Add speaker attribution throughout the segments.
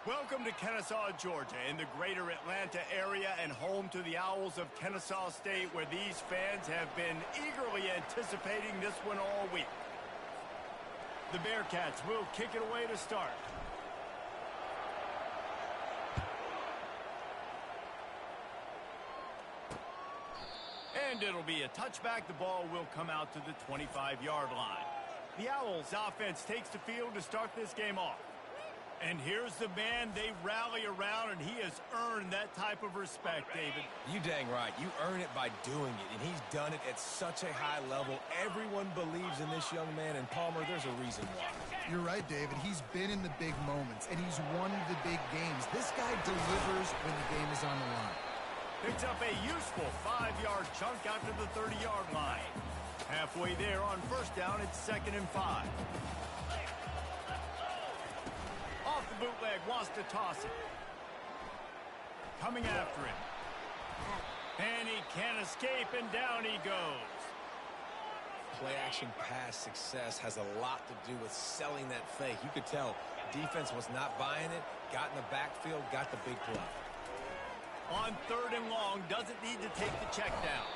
Speaker 1: Welcome to Kennesaw, Georgia, in the greater Atlanta area and home to the Owls of Kennesaw State, where these fans have been eagerly anticipating this one all week. The Bearcats will kick it away to start. And it'll be a touchback. The ball will come out to the 25-yard line. The Owls offense takes the field to start this game off. And here's the man they rally around, and he has earned that type of respect, David.
Speaker 2: You dang right. You earn it by doing it, and he's done it at such a high level. Everyone believes in this young man, and Palmer, there's a reason why.
Speaker 3: You're right, David. He's been in the big moments, and he's won the big games. This guy delivers when the game is on the line.
Speaker 1: Picks up a useful 5-yard chunk out to the 30-yard line. Halfway there on first down, it's 2nd and 5. Off the bootleg, wants to toss it. Coming after him. And he can't escape, and down he goes.
Speaker 2: Play-action pass success has a lot to do with selling that fake. You could tell defense was not buying it, got in the backfield, got the big play.
Speaker 1: On 3rd and long, doesn't need to take the check down.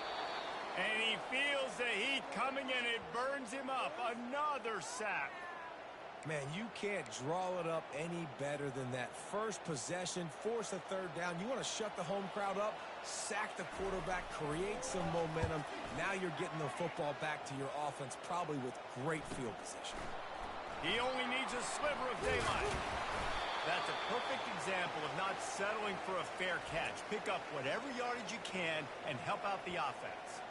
Speaker 1: And he feels the heat coming, and it burns him up. Another sack.
Speaker 2: Man, you can't draw it up any better than that. First possession, force a 3rd down. You want to shut the home crowd up, sack the quarterback, create some momentum. Now you're getting the football back to your offense, probably with great field position.
Speaker 1: He only needs a sliver of daylight. That's a perfect example of not settling for a fair catch. Pick up whatever yardage you can and help out the offense.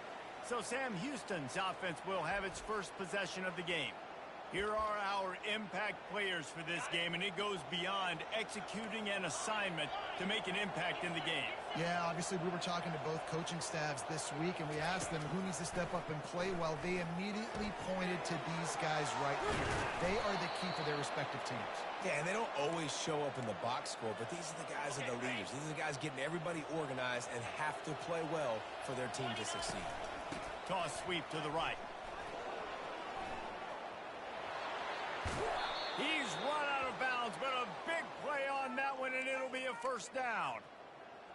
Speaker 1: So Sam Houston's offense will have its first possession of the game. Here are our impact players for this game, and it goes beyond executing an assignment to make an impact in the game.
Speaker 3: Yeah, obviously we were talking to both coaching staffs this week, and we asked them who needs to step up and play well. They immediately pointed to these guys right here. They are the key for their respective teams.
Speaker 2: Yeah, and they don't always show up in the box score, but these are the guys that are the leaders. These are the guys getting everybody organized and have to play well for their team to succeed.
Speaker 1: Toss sweep to the right. He's run out of bounds, but a big play on that one, and it'll be a first down.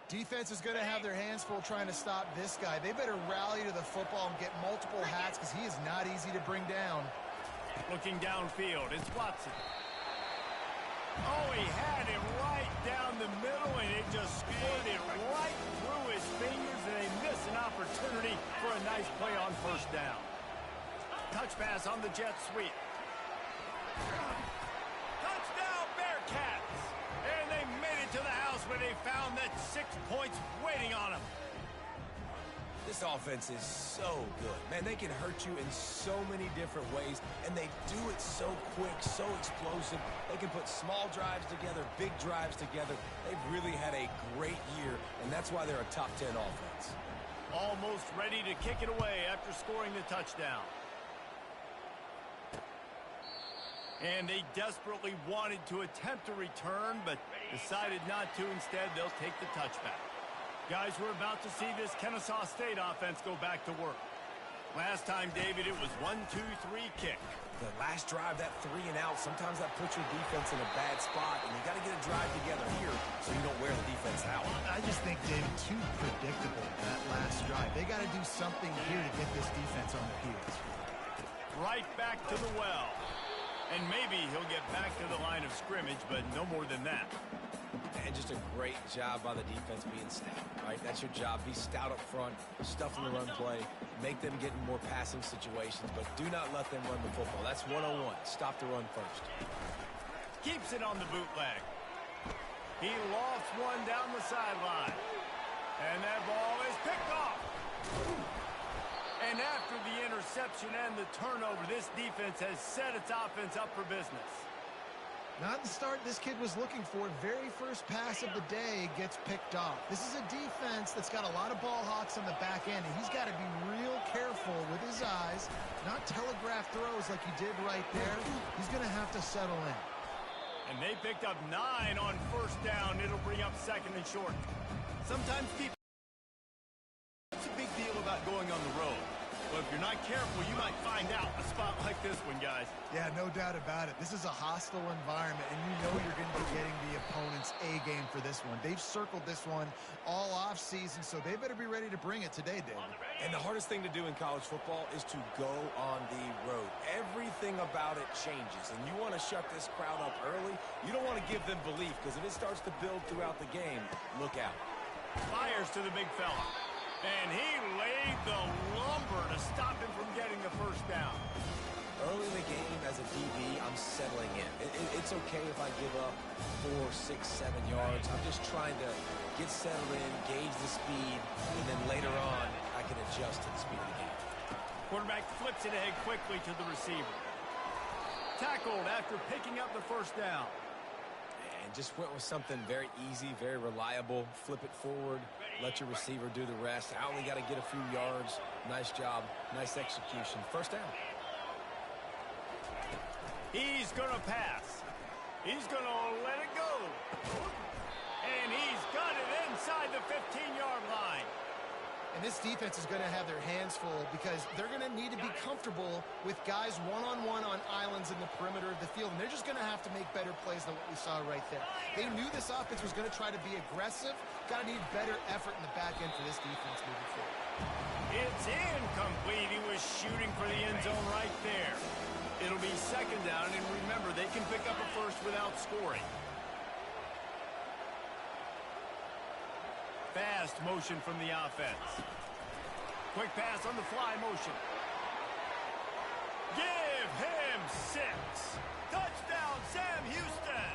Speaker 3: Defense is going to have their hands full trying to stop this guy. They better rally to the football and get multiple hats because he is not easy to bring down.
Speaker 1: Looking downfield, it's Watson. Oh, he had him right down the middle, and it just squirted right through his fingers, and they miss an opportunity for a nice play on first down. Touch pass on the jet sweep. Touchdown, Bearcats! And they made it to the house where they found that 6 points waiting on them.
Speaker 2: This offense is so good. Man, they can hurt you in so many different ways, and they do it so quick, so explosive. They can put small drives together, big drives together. They've really had a great year, and that's why they're a top 10 offense.
Speaker 1: Almost ready to kick it away after scoring the touchdown. And they desperately wanted to attempt a return, but decided not to. Instead, they'll take the touchback. Guys, we're about to see this Kennesaw State offense go back to work. Last time, David, it was 1-2-3 kick.
Speaker 2: The last drive, that 3 and out, sometimes that puts your defense in a bad spot, and you got to get a drive together here so you don't wear the defense out.
Speaker 3: I just think, David, too predictable, that last drive. They got to do something here to get this defense on their heels.
Speaker 1: Right back to the well. And maybe he'll get back to the line of scrimmage, but no more than that.
Speaker 2: And just a great job by the defense being stout, right? That's your job. Be stout up front, stuff in the run play, make them get in more passing situations, but do not let them run the football. That's 101. Stop the run first.
Speaker 1: Keeps it on the bootleg. He lofts one down the sideline. And that ball is picked off. And after the interception and the turnover, this defense has set its offense up for business.
Speaker 3: Not the start this kid was looking for. Very first pass of the day gets picked off. This is a defense that's got a lot of ball hawks on the back end, and he's got to be real careful with his eyes, not telegraph throws like he did right there. He's going to have to settle in.
Speaker 1: And they picked up 9 on first down. It'll bring up 2nd and short. Sometimes people... What's the big deal about going on the road? Well, if you're not careful, you might find out a spot like this one, guys.
Speaker 3: Yeah, no doubt about it. This is a hostile environment, and you know you're going to be getting the opponent's A game for this one. They've circled this one all offseason, so they better be ready to bring it today, David.
Speaker 2: And the hardest thing to do in college football is to go on the road. Everything about it changes, and you want to shut this crowd up early. You don't want to give them belief, because if it starts to build throughout the game, look out.
Speaker 1: Fires to the big fella. And he laid the lumber to stop him from getting the first down.
Speaker 2: Early in the game, as a DB, I'm settling in. It's okay if I give up 4, 6, 7 yards. I'm just trying to get settled in, gauge the speed, and then later on, I can adjust to the speed of the game.
Speaker 1: Quarterback flips it ahead quickly to the receiver. Tackled after picking up the first down.
Speaker 2: And just went with something very easy, very reliable. Flip it forward, let your receiver do the rest. I only got to get a few yards. Nice job, nice execution. First down.
Speaker 1: He's going to pass. He's going to let it go. And he's got it inside the 15-yard line.
Speaker 3: And this defense is going to have their hands full because they're going to need to be comfortable with guys one-on-one on islands in the perimeter of the field. And they're just going to have to make better plays than what we saw right there. They knew this offense was going to try to be aggressive. Got to need better effort in the back end for this defense moving forward.
Speaker 1: It's incomplete. He was shooting for the end zone right there. It'll be second down, and remember, they can pick up a first without scoring. Fast motion from the offense. Quick pass on the fly motion. Give him 6. Touchdown, Sam Houston.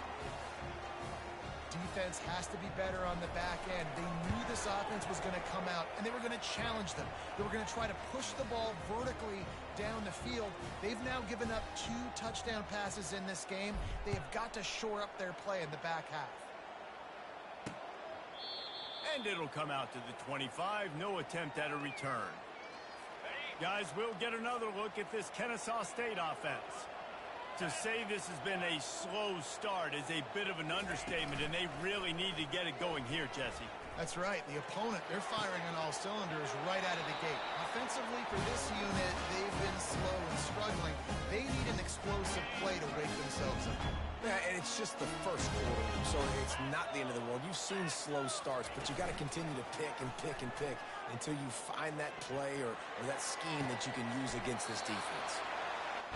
Speaker 3: Defense has to be better on the back end. They knew this offense was going to come out, and they were going to challenge them. They were going to try to push the ball vertically down the field. They've now given up 2 touchdown passes in this game. They have got to shore up their play in the back half.
Speaker 1: And it'll come out to the 25. No attempt at a return. Guys, we'll get another look at this Kennesaw State offense. To say this has been a slow start is a bit of an understatement, and they really need to get it going here, Jesse.
Speaker 3: That's right. The opponent, they're firing on all cylinders right out of the gate. Offensively, for this unit, they've been slow and struggling. They need an explosive play to wake themselves up.
Speaker 2: Yeah, and it's just the first quarter, so it's not the end of the world. You've seen slow starts, but you got to continue to pick and pick and pick until you find that play or that scheme that you can use against this defense.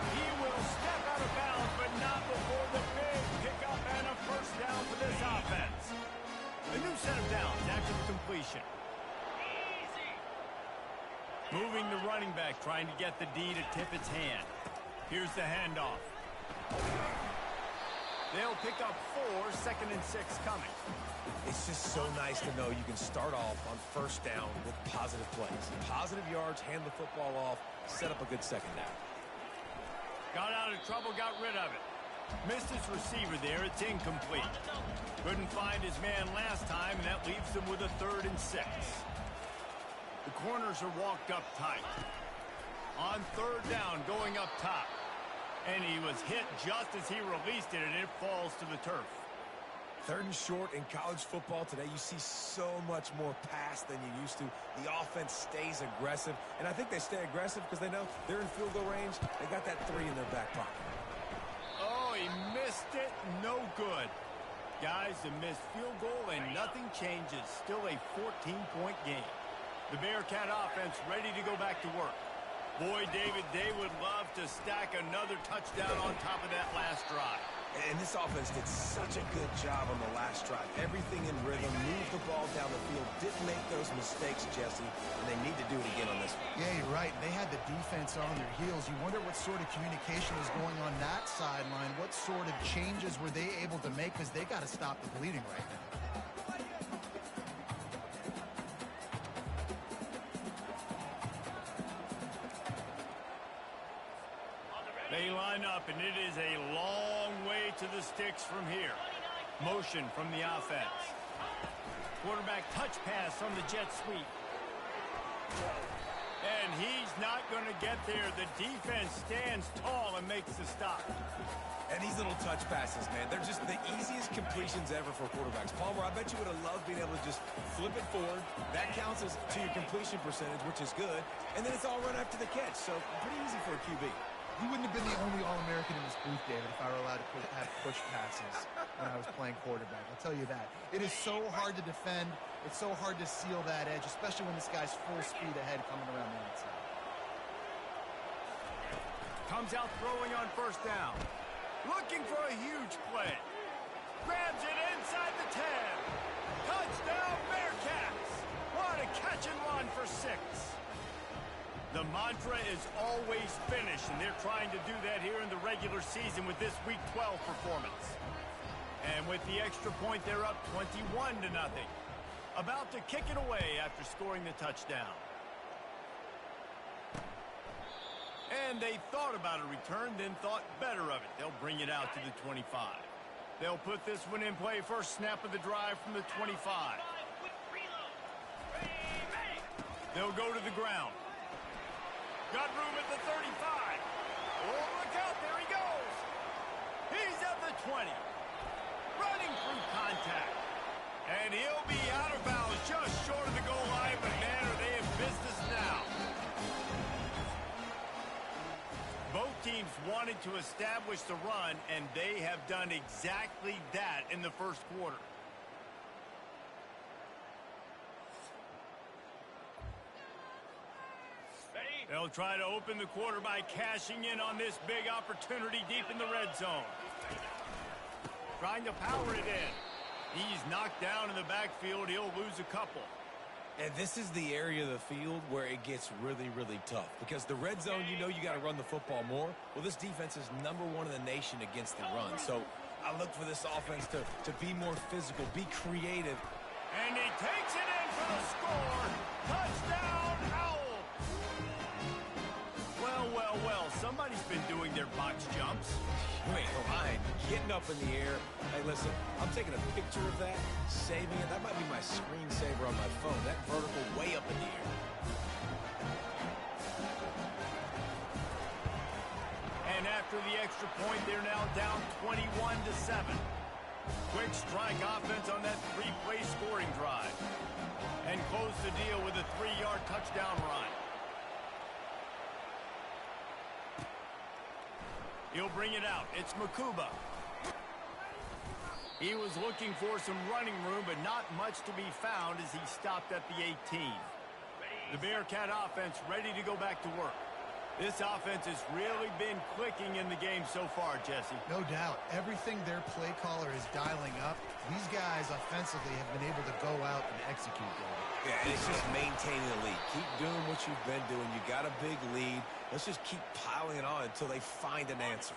Speaker 1: He will step out of bounds, but not before the big pickup and a first down for this offense. A new set of downs after the completion. Moving the running back, trying to get the D to tip its hand. Here's the handoff. They'll pick up 4, second and 6 coming.
Speaker 2: It's just so nice to know you can start off on first down with positive plays. Positive yards, hand the football off, set up a good second down.
Speaker 1: Got out of trouble, got rid of it. Missed his receiver there, it's incomplete. Couldn't find his man last time, and that leaves them with a 3rd and 6. The corners are walked up tight. On 3rd down, going up top. And he was hit just as he released it, and it falls to the turf.
Speaker 2: 3rd and short in college football today. You see so much more pass than you used to. The offense stays aggressive, and I think they stay aggressive because they know they're in field goal range. They got that 3 in their back pocket.
Speaker 1: Oh, he missed it. No good. Guys, a missed field goal, and nothing changes. Still a 14-point game. The Bearcat offense ready to go back to work. Boy, David, they would love to stack another touchdown on top of that last drive.
Speaker 2: And this offense did such a good job on the last drive. Everything in rhythm, moved the ball down the field, didn't make those mistakes, Jesse, and they need to do it again on this one.
Speaker 3: Yeah, you're right. They had the defense on their heels. You wonder what sort of communication was going on that sideline. What sort of changes were they able to make, because they got to stop the bleeding right now.
Speaker 1: They line up, and it is a long way to the sticks from here. Motion from the offense. Quarterback touch pass on the jet sweep. And he's not going to get there. The defense stands tall and makes the stop.
Speaker 2: And these little touch passes, man, they're just the easiest completions ever for quarterbacks. Palmer, I bet you would have loved being able to just flip it forward. That counts as to your completion percentage, which is good. And then it's all run after the catch, so pretty easy for a QB.
Speaker 3: He wouldn't have been the only All-American in this booth, David, if I were allowed to have push passes when I was playing quarterback. I'll tell you that. It is so hard to defend. It's so hard to seal that edge, especially when this guy's full speed ahead coming around the outside.
Speaker 1: Comes out throwing on first down. Looking for a huge play. Grabs it inside the 10. Touchdown, Bearcats. What a catch and run for 6. The mantra is always finish, and they're trying to do that here in the regular season with this Week 12 performance. And with the extra point, they're up 21-0. About to kick it away after scoring the touchdown. And they thought about a return, then thought better of it. They'll bring it out to the 25. They'll put this one in play first snap of the drive from the 25. They'll go to the ground. Got room at the 35. Oh, look out, there he goes. He's at the 20. Running through contact. And he'll be out of bounds just short of the goal line, but man, are they in business now. Both teams wanted to establish the run, and they have done exactly that in the first quarter. They'll try to open the quarter by cashing in on this big opportunity deep in the red zone. Trying to power it in. He's knocked down in the backfield. He'll lose a couple.
Speaker 2: And this is the area of the field where it gets really, really tough. Because the red zone, you know you got to run the football more. Well, this defense is #1 in the nation against the run. So I look for this offense to be more physical, be creative.
Speaker 1: And he takes it in for the score. Touchdown, Owl. Well, somebody's been doing their box jumps.
Speaker 2: You ain't lying. Getting up in the air. Hey, listen, I'm taking a picture of that, saving it. That might be my screensaver on my phone. That vertical way up in the air.
Speaker 1: And after the extra point, they're now down 21-7. Quick strike offense on that 3-play scoring drive. And close the deal with a 3-yard touchdown run. He'll bring it out. It's Makuba. He was looking for some running room, but not much to be found as he stopped at the 18. The Bearcat offense ready to go back to work. This offense has really been clicking in the game so far, Jesse.
Speaker 3: No doubt. Everything their play caller is dialing up, these guys offensively have been able to go out and execute.
Speaker 2: Yeah, and it's just maintaining the lead. Keep doing what you've been doing. You got a big lead. Let's just keep piling it on until they find an answer.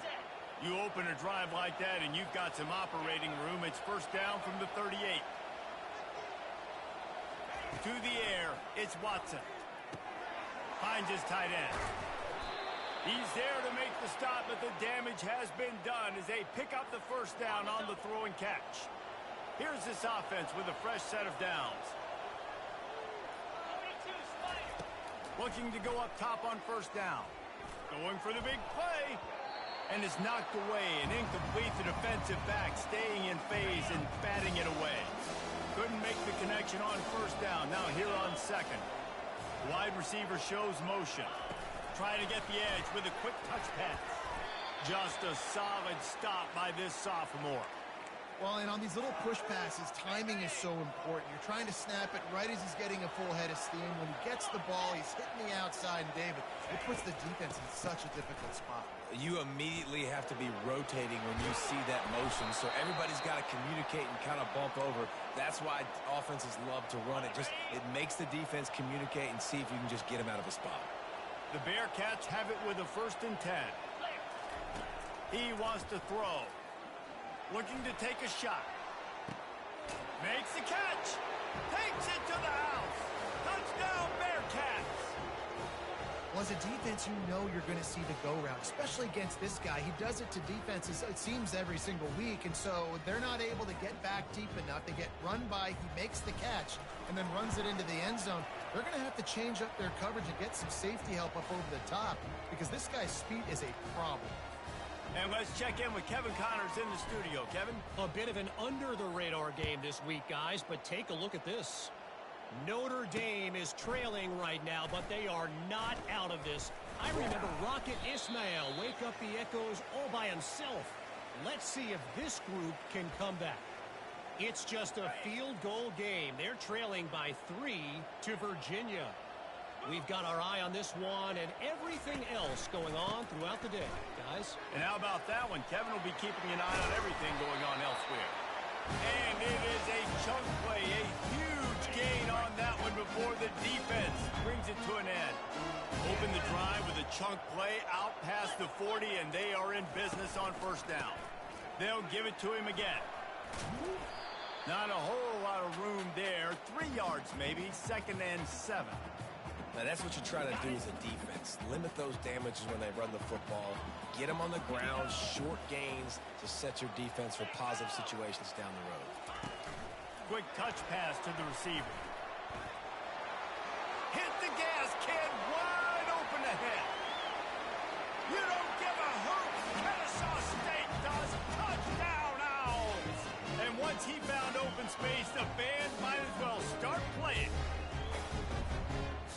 Speaker 1: You open a drive like that and you've got some operating room. It's first down from the 38. To the air, it's Watson. Finds his tight end. He's there to make the stop, but the damage has been done as they pick up the first down on the throw and catch. Here's this offense with a fresh set of downs. Looking to go up top on first down. Going for the big play. And it's knocked away and incomplete to defensive back, staying in phase and batting it away. Couldn't make the connection on first down. Now here on second. Wide receiver shows motion. Trying to get the edge with a quick touch pass. Just a solid stop by this sophomore.
Speaker 3: Well, and on these little push passes, timing is so important. You're trying to snap it right as he's getting a full head of steam. When he gets the ball, he's hitting the outside, and David, it puts the defense in such a difficult spot.
Speaker 2: You immediately have to be rotating when you see that motion, so everybody's got to communicate and kind of bump over. That's why offenses love to run it. It makes the defense communicate and see if you can just get him out of a spot.
Speaker 1: The Bearcats have it with a 1st and 10. He wants to throw. Looking to take a shot. Makes the catch. Takes it to the house. Touchdown, Bearcats.
Speaker 3: Well, as a defense, you know you're going to see the go route, especially against this guy. He does it to defenses, it seems, every single week, and so they're not able to get back deep enough. They get run by, he makes the catch, and then runs it into the end zone. They're going to have to change up their coverage and get some safety help up over the top because this guy's speed is a problem.
Speaker 1: And let's check in with Kevin Connors in the studio. Kevin?
Speaker 4: A bit of an under-the-radar game this week, guys, but take a look at this. Notre Dame is trailing right now, but they are not out of this. I remember Rocket Ismail wake up the echoes all by himself. Let's see if this group can come back. It's just a field goal game. They're trailing by 3 to Virginia. We've got our eye on this one and everything else going on throughout the day, guys.
Speaker 1: And how about that one? Kevin will be keeping an eye on everything going on elsewhere. And it is a chunk play, a huge gain on that one before the defense brings it to an end. Open the drive with a chunk play out past the 40, and they are in business on first down. They'll give it to him again. Not a whole lot of room there. 3 yards maybe, 2nd and 7.
Speaker 2: Now, that's what you try to do as a defense. Limit those damages when they run the football. Get them on the ground, short gains to set your defense for positive situations down the road.
Speaker 1: Quick touch pass to the receiver. Hit the gas, kid. Wide open ahead. You don't give a hoot. Kennesaw State does. Touchdown, Owls. And once he found open space, the band might as well start playing.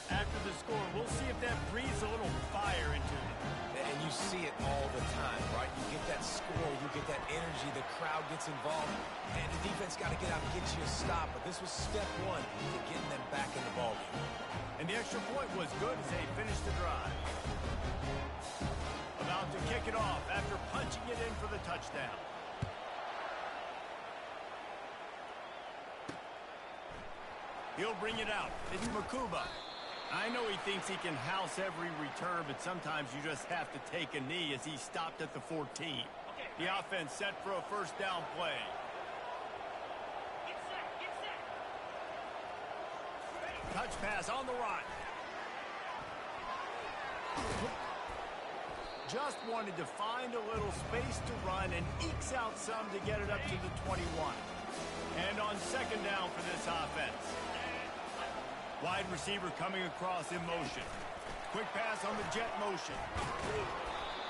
Speaker 1: After the score, we'll see if that breathes a little fire into it.
Speaker 2: And you see it all the time, right? You get that score, you get that energy, the crowd gets involved, and the defense got to get out and get you a stop. But this was step 1 to getting them back in the ballgame.
Speaker 1: And the extra point was good as they finished the drive. About to kick it off after punching it in for the touchdown. He'll bring it out. It's Makuba. I know he thinks he can house every return, but sometimes you just have to take a knee as he stopped at the 14. The offense set for a first down play. Touch pass on the right. Just wanted to find a little space to run and ekes out some to get it up to the 21. And on 2nd down for this offense. Wide receiver coming across in motion. Quick pass on the jet motion.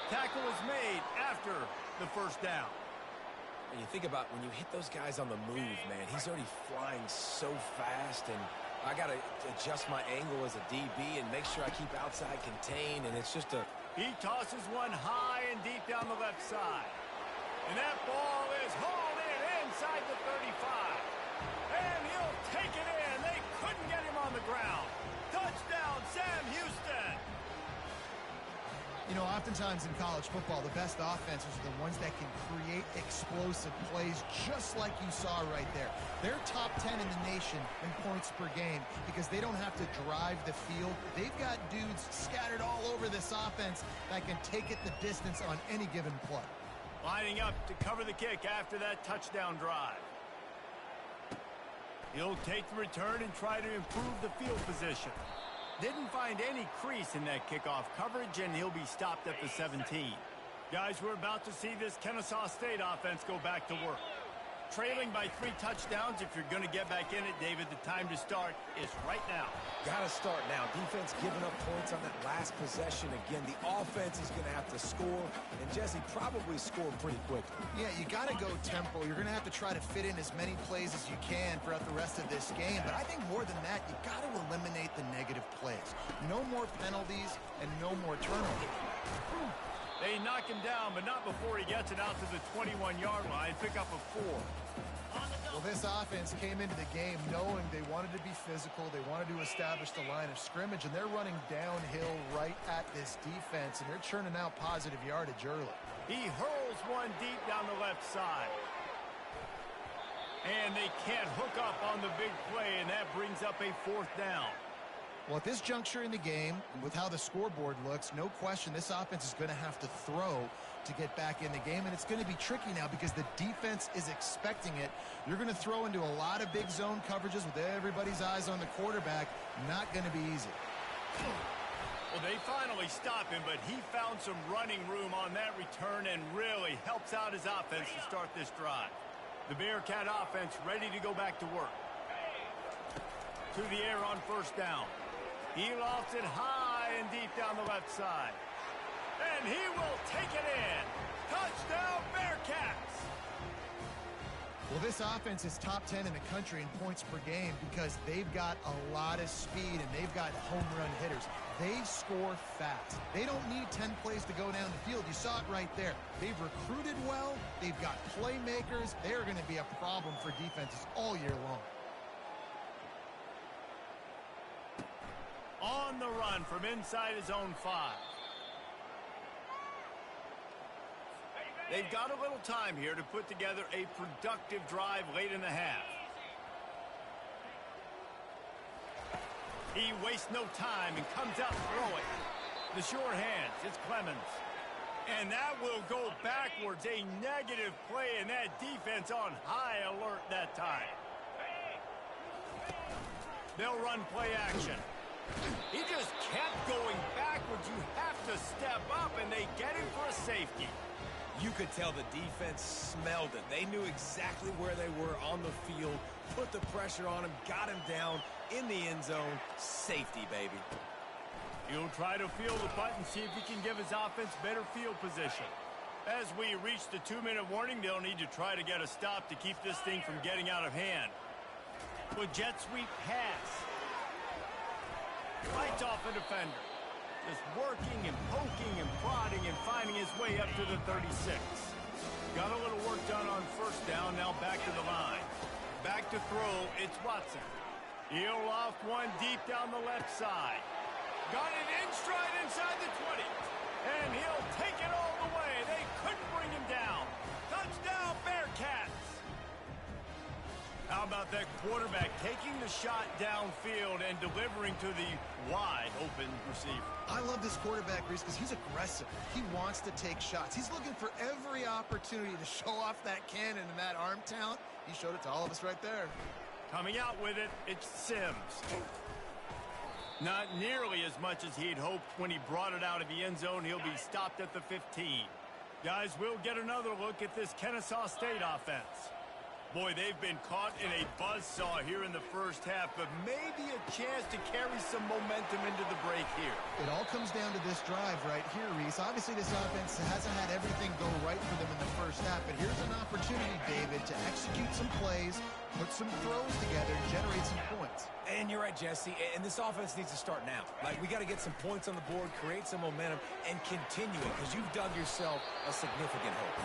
Speaker 1: Tackle is made after the first down.
Speaker 2: And you think about when you hit those guys on the move, man, he's already flying so fast, and I got to adjust my angle as a DB and make sure I keep outside contained, and it's just a...
Speaker 1: He tosses one high and deep down the left side. And that ball is hauled in inside the 35. And he'll take it in. They couldn't get him on the ground. Touchdown, Sam Houston.
Speaker 3: You know, oftentimes in college football, the best offenses are the ones that can create explosive plays just like you saw right there. They're top 10 in the nation in points per game because they don't have to drive the field. They've got dudes scattered all over this offense that can take it the distance on any given play.
Speaker 1: Lining up to cover the kick after that touchdown drive. He'll take the return and try to improve the field position. Didn't find any crease in that kickoff coverage, and he'll be stopped at the 17. Guys, we're about to see this Kennesaw State offense go back to work. Trailing by 3 touchdowns. If you're going to get back in it, David, the time to start is right now.
Speaker 2: Got to start now. Defense giving up points on that last possession. Again, the offense is going to have to score, and Jesse probably score pretty quickly.
Speaker 3: Yeah, you got to go tempo. You're going to have to try to fit in as many plays as you can throughout the rest of this game. But I think more than that, you got to eliminate the negative plays. No more penalties and no more turnovers.
Speaker 1: They knock him down, but not before he gets it out to the 21-yard line. Pick up a 4.
Speaker 3: Well, this offense came into the game knowing they wanted to be physical. They wanted to establish the line of scrimmage, and they're running downhill right at this defense, and they're churning out positive yardage early.
Speaker 1: He hurls one deep down the left side. And they can't hook up on the big play, and that brings up a 4th down.
Speaker 3: Well, at this juncture in the game, with how the scoreboard looks, no question this offense is going to have to throw to get back in the game, and it's going to be tricky now because the defense is expecting it. You're going to throw into a lot of big zone coverages with everybody's eyes on the quarterback. Not going to be easy.
Speaker 1: Well, they finally stop him, but he found some running room on that return and really helps out his offense to start this drive. The Bearcat offense ready to go back to work. to the air on first down. He lofts it high and deep down the left side. And he will take it in. Touchdown, Bearcats!
Speaker 3: Well, this offense is top 10 in the country in points per game because they've got a lot of speed and they've got home run hitters. They score fast. They don't need 10 plays to go down the field. You saw it right there. They've recruited well. They've got playmakers. They're going to be a problem for defenses all year long.
Speaker 1: On the run from inside his own 5. They've got a little time here to put together a productive drive late in the half. He wastes no time and comes out throwing. The short hands, it's Clemens. And that will go backwards. A negative play, and that defense on high alert that time. They'll run play action. He just kept going backwards. You have to step up, and they get him for a safety.
Speaker 2: You could tell the defense smelled it. They knew exactly where they were on the field, put the pressure on him, got him down in the end zone. Safety, baby.
Speaker 1: He'll try to field the punt and see if he can give his offense better field position. As we reach the 2-minute warning, they'll need to try to get a stop to keep this thing from getting out of hand. With jet sweep pass. Fights off a defender. Just working and poking and prodding and finding his way up to the 36. Got a little work done on first down, now back to the line. Back to throw, it's Watson. He'll loft one deep down the left side. Got it in stride inside the 20. And he'll take it all the way. They couldn't bring him down. Touchdown, Bearcats! How about that quarterback taking the shot downfield and delivering to the wide-open receiver?
Speaker 3: I love this quarterback, Reese, because he's aggressive. He wants to take shots. He's looking for every opportunity to show off that cannon and that arm talent. He showed it to all of us right there.
Speaker 1: Coming out with it, it's Sims. Not nearly as much as he'd hoped when he brought it out of the end zone. He'll be stopped at the 15. Guys, we'll get another look at this Kennesaw State offense. Boy, they've been caught in a buzzsaw here in the first half, but maybe a chance to carry some momentum into the break here.
Speaker 3: It all comes down to this drive right here, Reese. Obviously, this offense hasn't had everything go right for them in the first half, but here's an opportunity, David, to execute some plays, put some throws together, and generate some points.
Speaker 2: And you're right, Jesse, and this offense needs to start now. Like, we got to get some points on the board, create some momentum, and continue it, because you've dug yourself a significant hole.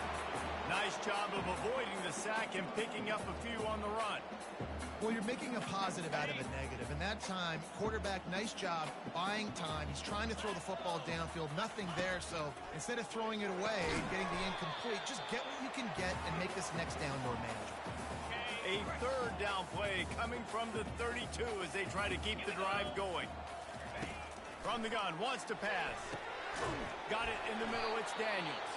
Speaker 1: Nice job of avoiding the sack and picking up a few on the run.
Speaker 3: Well, you're making a positive out of a negative. And that time, quarterback, nice job, buying time. He's trying to throw the football downfield. Nothing there, so instead of throwing it away and getting the incomplete, just get what you can get and make this next down more manageable.
Speaker 1: A third down play coming from the 32 as they try to keep the drive going. From the gun, wants to pass. Got it in the middle, it's Daniels.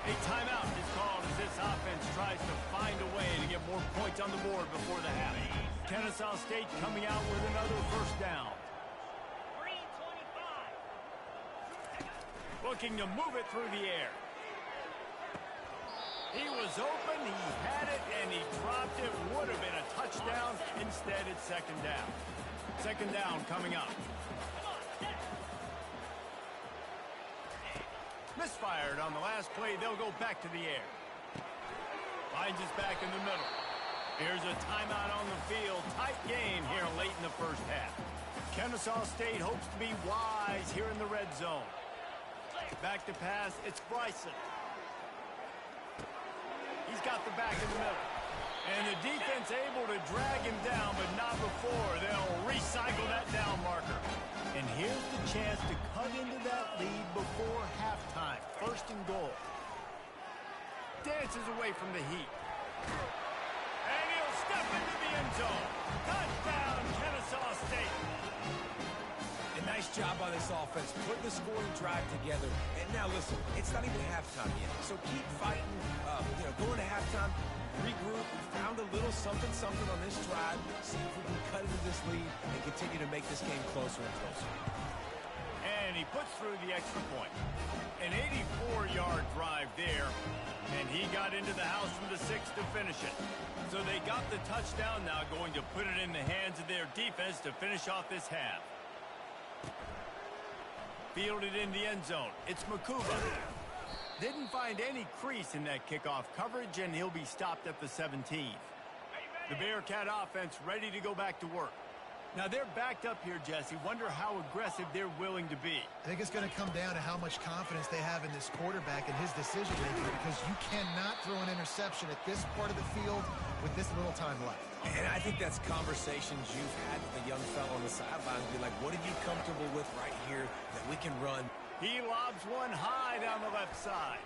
Speaker 1: A timeout is called as this offense tries to find a way to get more points on the board before the half. Kennesaw State coming out with another first down. 3:25. Looking to move it through the air. He was open, he had it, and he dropped it. Would have been a touchdown. Instead, it's second down. Second down coming up. Misfired on the last play. They'll go back to the air. Finds his back in the middle. Here's a timeout on the field. Tight game here late in the first half. Kennesaw State hopes to be wise here in the red zone. Back to pass. It's Bryson. He's got the back in the middle. And the defense able to drag him down, but not before. They'll recycle that down marker. And here's the chance to cut into that lead before halftime. First and goal. Dances away from the heat. And he'll step into the end zone. Touchdown, Kennesaw State.
Speaker 2: A nice job by this offense, putting the scoring drive together. And now listen, it's not even halftime yet. So keep fighting, going to halftime. Regroup, found a little something on this drive, see if we can cut into this lead and continue to make this game closer and closer.
Speaker 1: And he puts through the extra point. An 84-yard drive there, and And he got into the house from the 6 to finish it. So they got the touchdown now, going to put it in the hands of their defense to finish off this half. Fielded in the end zone. It's Makuba. Didn't find any crease in that kickoff coverage, and he'll be stopped at the 17. The Bearcat offense ready to go back to work. Now they're backed up here, Jesse. Wonder how aggressive they're willing to be.
Speaker 3: I think it's going to come down to how much confidence they have in this quarterback and his decision-making, because you cannot throw an interception at this part of the field with this little time left.
Speaker 2: And I think that's conversations you've had with the young fellow on the sideline. Be like, what are you comfortable with right here that we can run?
Speaker 1: He lobs one high down the left side.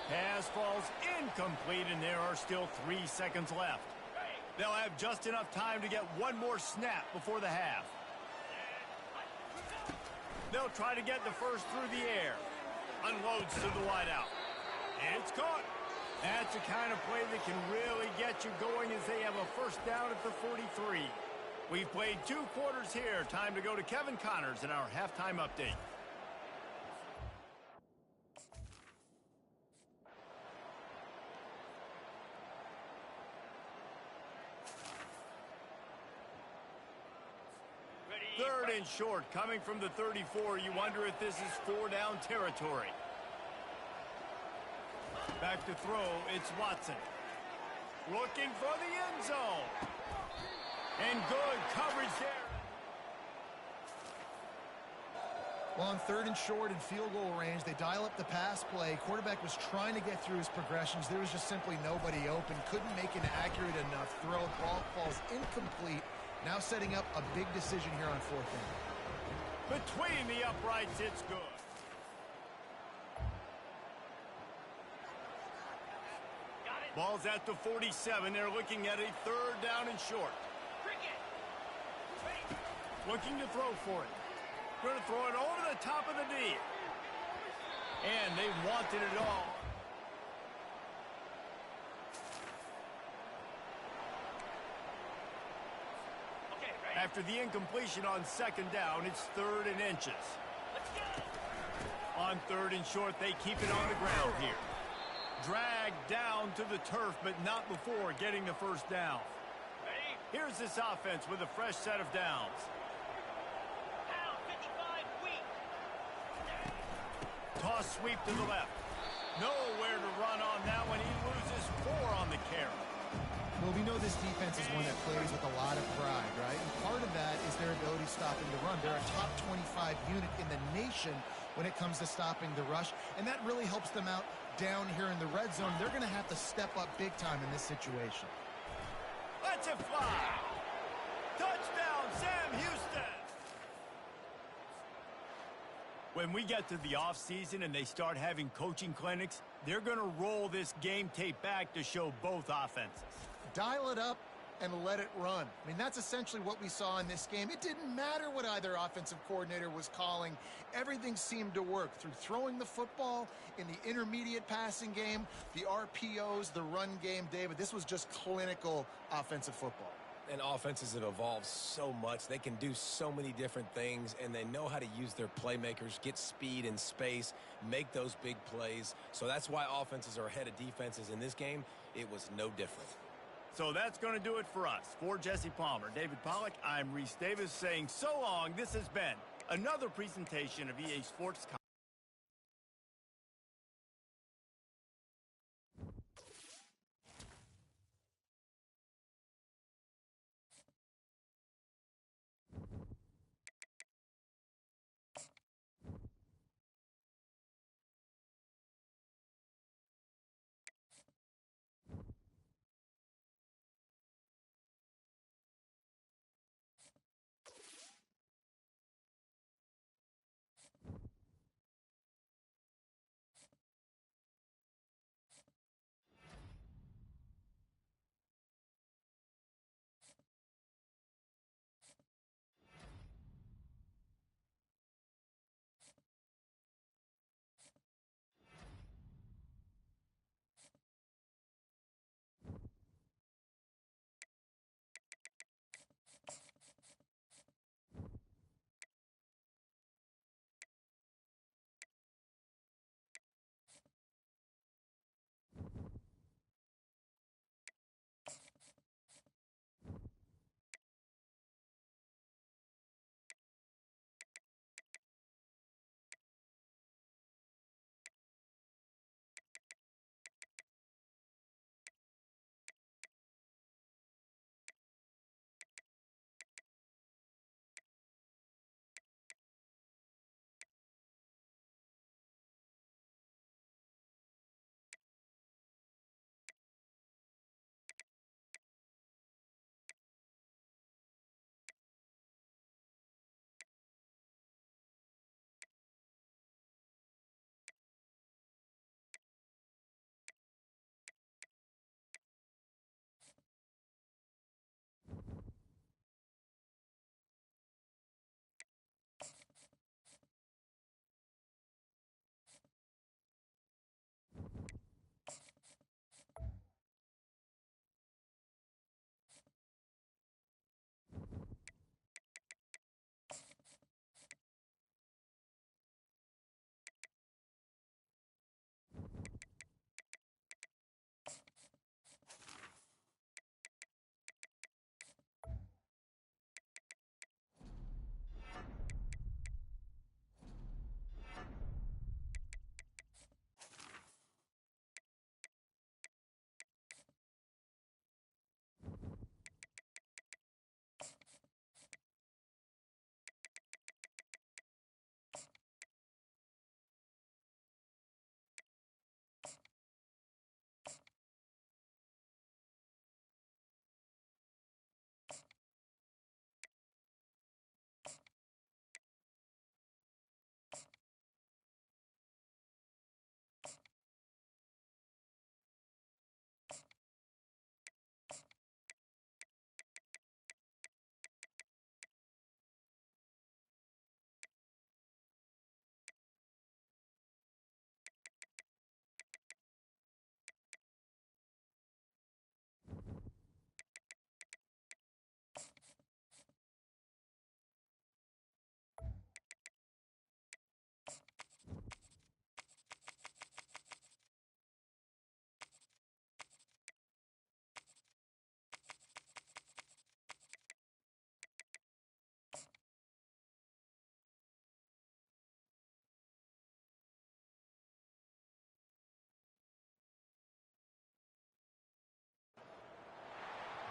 Speaker 1: Pass falls incomplete, and there are still 3 seconds left. They'll have just enough time to get one more snap before the half. They'll try to get the first through the air. Unloads to the wideout. It's caught. That's the kind of play that can really get you going as they have a first down at the 43. We've played 2 quarters here. Time to go to Kevin Connors in our halftime update. Third and short, coming from the 34. You wonder if this is 4-down territory. Back to throw, it's Watson. Looking for the end zone. And good coverage there.
Speaker 3: Well, on third and short and field goal range, they dial up the pass play. Quarterback was trying to get through his progressions. There was just simply nobody open. Couldn't make an accurate enough throw. Ball falls incomplete. Now setting up a big decision here on 4th down.
Speaker 1: Between the uprights, it's good. Ball's at the 47. They're looking at a 3rd down and short. Looking to throw for it. Going to throw it over the top of the D. And they wanted it all. After the incompletion on 2nd down, it's 3rd and inches. On 3rd and short, they keep it on the ground here. Dragged down to the turf, but not before getting the first down. Here's this offense with a fresh set of downs. Toss sweep to the left. Nowhere to run on that one. He loses 4 on the carry.
Speaker 3: Well, we know this defense is one that plays with a lot of pride, right? And part of that is their ability stopping the run. They're a top 25 unit in the nation when it comes to stopping the rush, and that really helps them out down here in the red zone. They're going to have to step up big time in this situation.
Speaker 1: Let's it fly. Touchdown, Sam Houston. When we get to the offseason and they start having coaching clinics, they're going to roll this game tape back to show both offenses.
Speaker 3: Dial it up and let it run. I mean, that's essentially what we saw in this game. It didn't matter what either offensive coordinator was calling. Everything seemed to work through throwing the football in the intermediate passing game, the RPOs, the run game. David, this was just clinical offensive football.
Speaker 2: And offenses have evolved so much. They can do so many different things, and they know how to use their playmakers, get speed and space, make those big plays. So that's why offenses are ahead of defenses in this game. It was no different.
Speaker 1: So that's going to do it for us. For Jesse Palmer, David Pollack, I'm Reese Davis saying so long. This has been another presentation of EA Sports.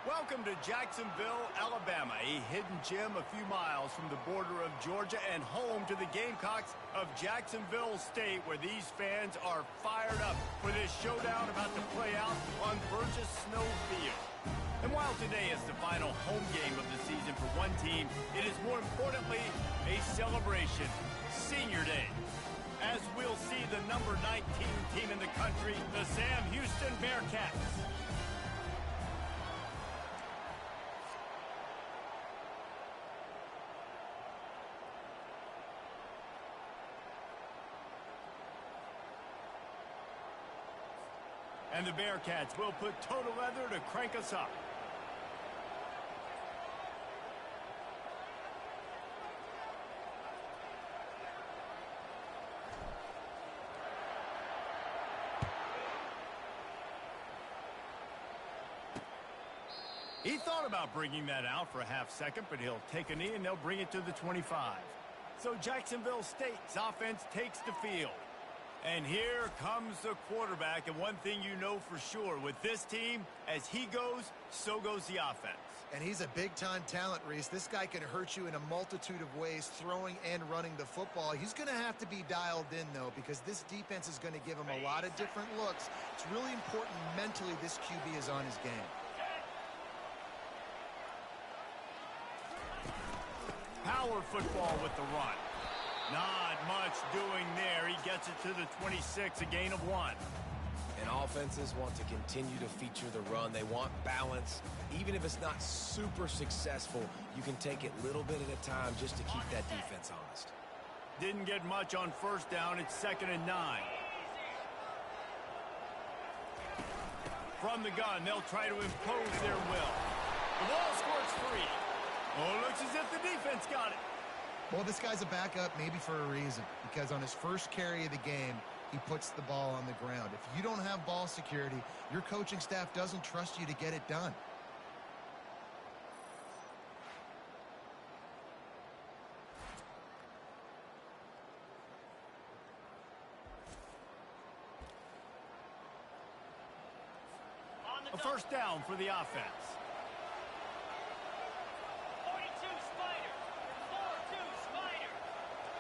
Speaker 1: Welcome to Jacksonville, Alabama, a hidden gem a few miles from the border of Georgia and home to the Gamecocks of Jacksonville State, where these fans are fired up for this showdown about to play out on Burgess Snow Field. And while today is the final home game of the season for one team, it is more importantly a celebration, Senior Day, as we'll see the number 19 team in the country, the Sam Houston Bearcats. And the Bearcats will put total leather to crank us up. He thought about bringing that out for a half second, but he'll take a knee and they'll bring it to the 25. So Jacksonville State's offense takes the field. And here comes the quarterback, and one thing you know for sure, with this team, as he goes, so goes the offense.
Speaker 3: And he's a big-time talent, Reese. This guy can hurt you in a multitude of ways, throwing and running the football. He's going to have to be dialed in, though, because this defense is going to give him a lot of different looks. It's really important mentally this QB is on his game.
Speaker 1: Power football with the run. Not much doing there. He gets it to the 26, a gain of 1.
Speaker 2: And offenses want to continue to feature the run. They want balance. Even if it's not super successful, you can take it little bit at a time just to keep that defense honest.
Speaker 1: Didn't get much on first down. It's 2nd and 9. From the gun, they'll try to impose their will. The ball squirts free. Oh, looks as if the defense got it.
Speaker 3: Well, this guy's a backup maybe for a reason, because on his first carry of the game, he puts the ball on the ground. If you don't have ball security, your coaching staff doesn't trust you to get it done.
Speaker 1: A first down for the offense.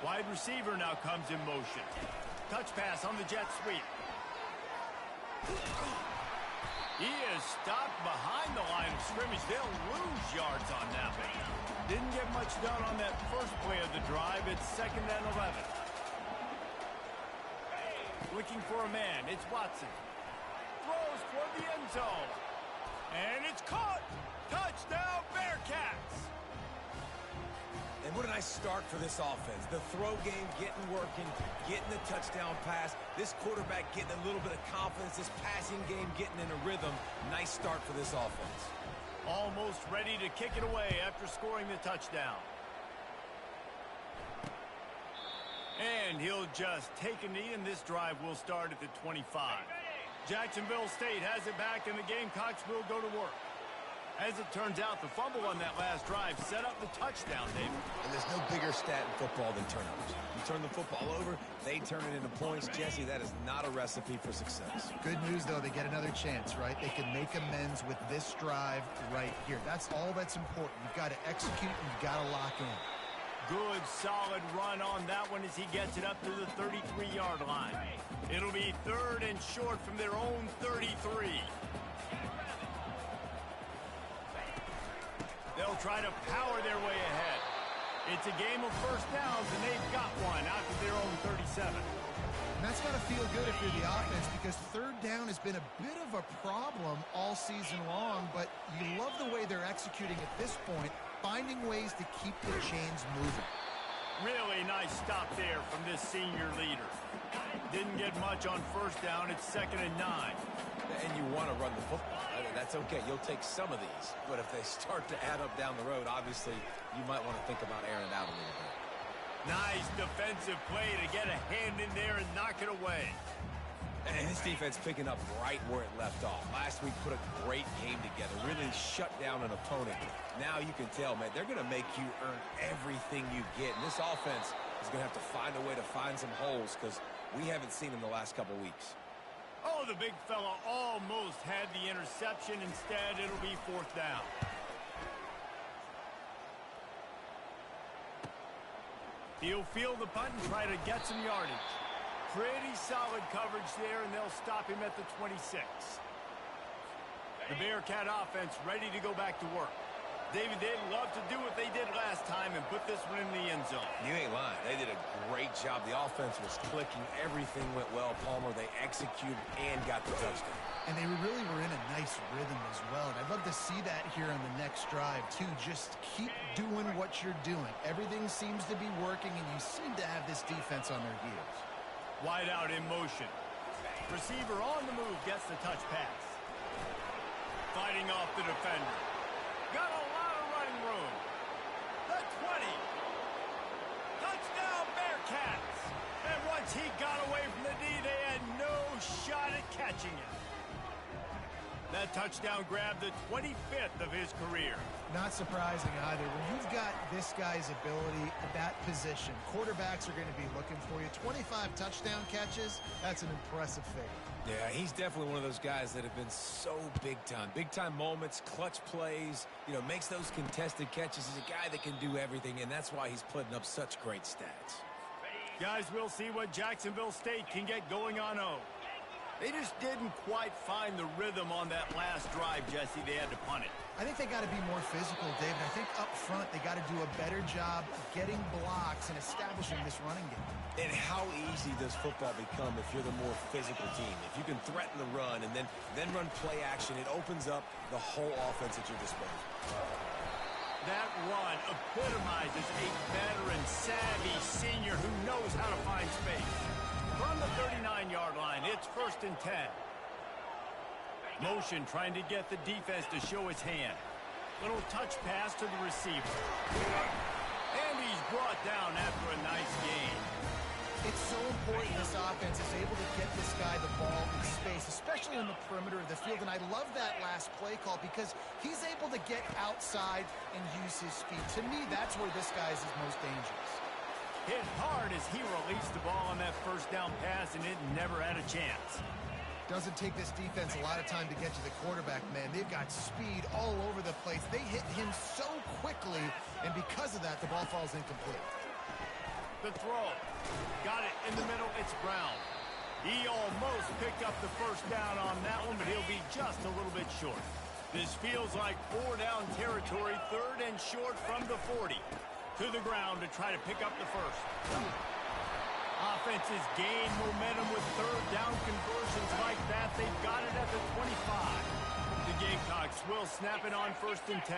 Speaker 1: Wide receiver now comes in motion. Touch pass on the jet sweep. He is stopped behind the line of scrimmage. They'll lose yards on that one. Didn't get much done on that first play of the drive. It's 2nd and 11. Looking for a man. It's Watson. Throws toward the end zone. And it's caught. Touchdown, Bearcats.
Speaker 2: And what a nice start for this offense. The throw game getting working, getting the touchdown pass. This quarterback getting a little bit of confidence. This passing game getting in a rhythm. Nice start for this offense.
Speaker 1: Almost ready to kick it away after scoring the touchdown. And he'll just take a knee, and this drive will start at the 25. Jacksonville State has it back, and the Gamecocks will go to work. As it turns out, the fumble on that last drive set up the touchdown, David.
Speaker 2: And there's no bigger stat in football than turnovers. You turn the football over, they turn it into points. Jesse, that is not a recipe for success.
Speaker 3: Good news, though, they get another chance, right? They can make amends with this drive right here. That's all that's important. You've got to execute and you've got to lock in.
Speaker 1: Good, solid run on that one as he gets it up to the 33-yard line. It'll be 3rd and short from their own 33. They'll try to power their way ahead. It's a game of first downs, and they've got one out to their own 37.
Speaker 3: And that's got to feel good if you're the offense, because 3rd down has been a bit of a problem all season long, but you love the way they're executing at this point, finding ways to keep the chains moving.
Speaker 1: Really nice stop there from this senior leader. Didn't get much on first down. It's 2nd and 9.
Speaker 2: And you want to run the football. That's okay. You'll take some of these. But if they start to add up down the road, obviously, you might want to think about airing it out a little bit.
Speaker 1: Nice defensive play to get a hand in there and knock it away.
Speaker 2: And this defense picking up right where it left off. Last week put a great game together. Really shut down an opponent. Now you can tell, man, they're going to make you earn everything you get. And this offense is going to have to find a way to find some holes because we haven't seen them the last couple weeks.
Speaker 1: Oh, the big fella almost had the interception. Instead, it'll be 4th down. He'll field the punt and try to get some yardage. Pretty solid coverage there, and they'll stop him at the 26. The Bearcat offense ready to go back to work. David, they'd love to do what they did last time and put this one in the end zone.
Speaker 2: You ain't lying. They did a great job. The offense was clicking. Everything went well. Palmer, they executed and got the touchdown.
Speaker 3: And they really were in a nice rhythm as well. And I'd love to see that here on the next drive, too. Just keep doing what you're doing. Everything seems to be working, and you seem to have this defense on their heels.
Speaker 1: Wide out in motion. Receiver on the move gets the touch pass. Fighting off the defender. Got a lot of running room. The 20. Touchdown Bearcats. And once he got away from the D, they had no shot at catching it. That touchdown grabbed the 25th of his career.
Speaker 3: Not surprising either. When you've got this guy's ability at that position, quarterbacks are going to be looking for you. 25 touchdown catches, that's an impressive figure.
Speaker 2: Yeah, he's definitely one of those guys that have been so big time. Big time moments, clutch plays, makes those contested catches. He's a guy that can do everything, and that's why he's putting up such great stats.
Speaker 1: Guys, we'll see what Jacksonville State can get going on O. They just didn't quite find the rhythm on that last drive, Jesse. They had to punt it.
Speaker 3: I think they got to be more physical, David. I think up front they got to do a better job getting blocks and establishing this running game.
Speaker 2: And how easy does football become if you're the more physical team? If you can threaten the run and then run play action, it opens up the whole offense at your disposal.
Speaker 1: That run epitomizes a veteran, savvy senior who knows how to find space. From the 39-yard line, it's 1st and 10. Motion trying to get the defense to show his hand. Little touch pass to the receiver. And he's brought down after a nice gain.
Speaker 3: It's so important this offense is able to get this guy the ball in space, especially on the perimeter of the field. And I love that last play call because he's able to get outside and use his speed. To me, that's where this guy is his most dangerous.
Speaker 1: Hit hard as he released the ball on that 1st down pass, and it never had a chance.
Speaker 3: Doesn't take this defense a lot of time to get to the quarterback, man. They've got speed all over the place. They hit him so quickly, and because of that, the ball falls incomplete.
Speaker 1: The throw. Got it in the middle. It's Brown. He almost picked up the 1st down on that one, but he'll be just a little bit short. This feels like 4-down territory, 3rd and short from the 40. To the ground to try to pick up the 1st. Offenses gain momentum with 3rd down conversions like that. They've got it at the 25. The Gamecocks will snap it on 1st and 10.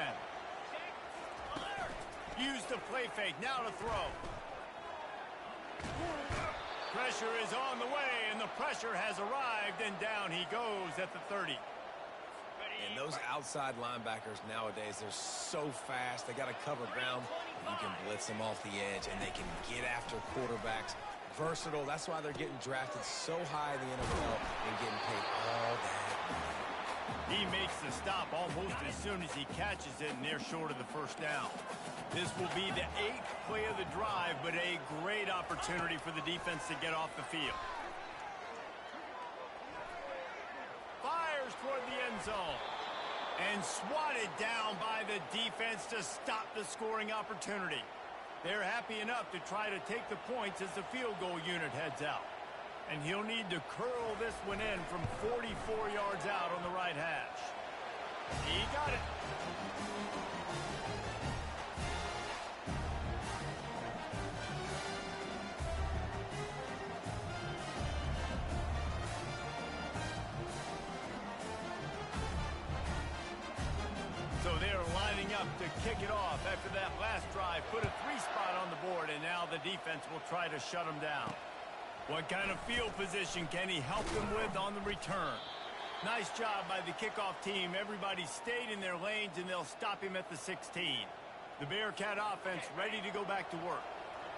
Speaker 1: Use the play fake. Now to throw. Pressure is on the way, and the pressure has arrived, and down he goes at the 30.
Speaker 2: And those outside linebackers nowadays, they're so fast. They got to cover ground. You can blitz them off the edge, and they can get after quarterbacks. Versatile. That's why they're getting drafted so high in the NFL and getting paid all that money.
Speaker 1: He makes the stop almost as soon as he catches it, and they're short of the 1st down. This will be the 8th play of the drive, but a great opportunity for the defense to get off the field. Fires toward the end zone. And swatted down by the defense to stop the scoring opportunity. They're happy enough to try to take the points as the field goal unit heads out. And he'll need to curl this one in from 44 yards out on the right hash. He got it. So they're lining up to kick it off after that last drive. Put a 3-spot on the board, and now the defense will try to shut them down. What kind of field position can he help them with on the return? Nice job by the kickoff team. Everybody stayed in their lanes, and they'll stop him at the 16. The Bearcat offense ready to go back to work.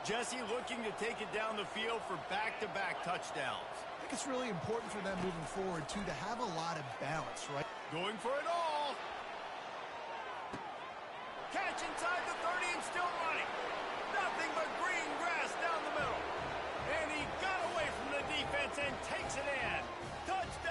Speaker 1: Jesse looking to take it down the field for back-to-back touchdowns.
Speaker 3: I think it's really important for them moving forward, too, to have a lot of balance, right?
Speaker 1: Going for it all. Catch inside the 30 and still running. Nothing but green grass down the middle. And he got away from the defense and takes it in. Touchdown.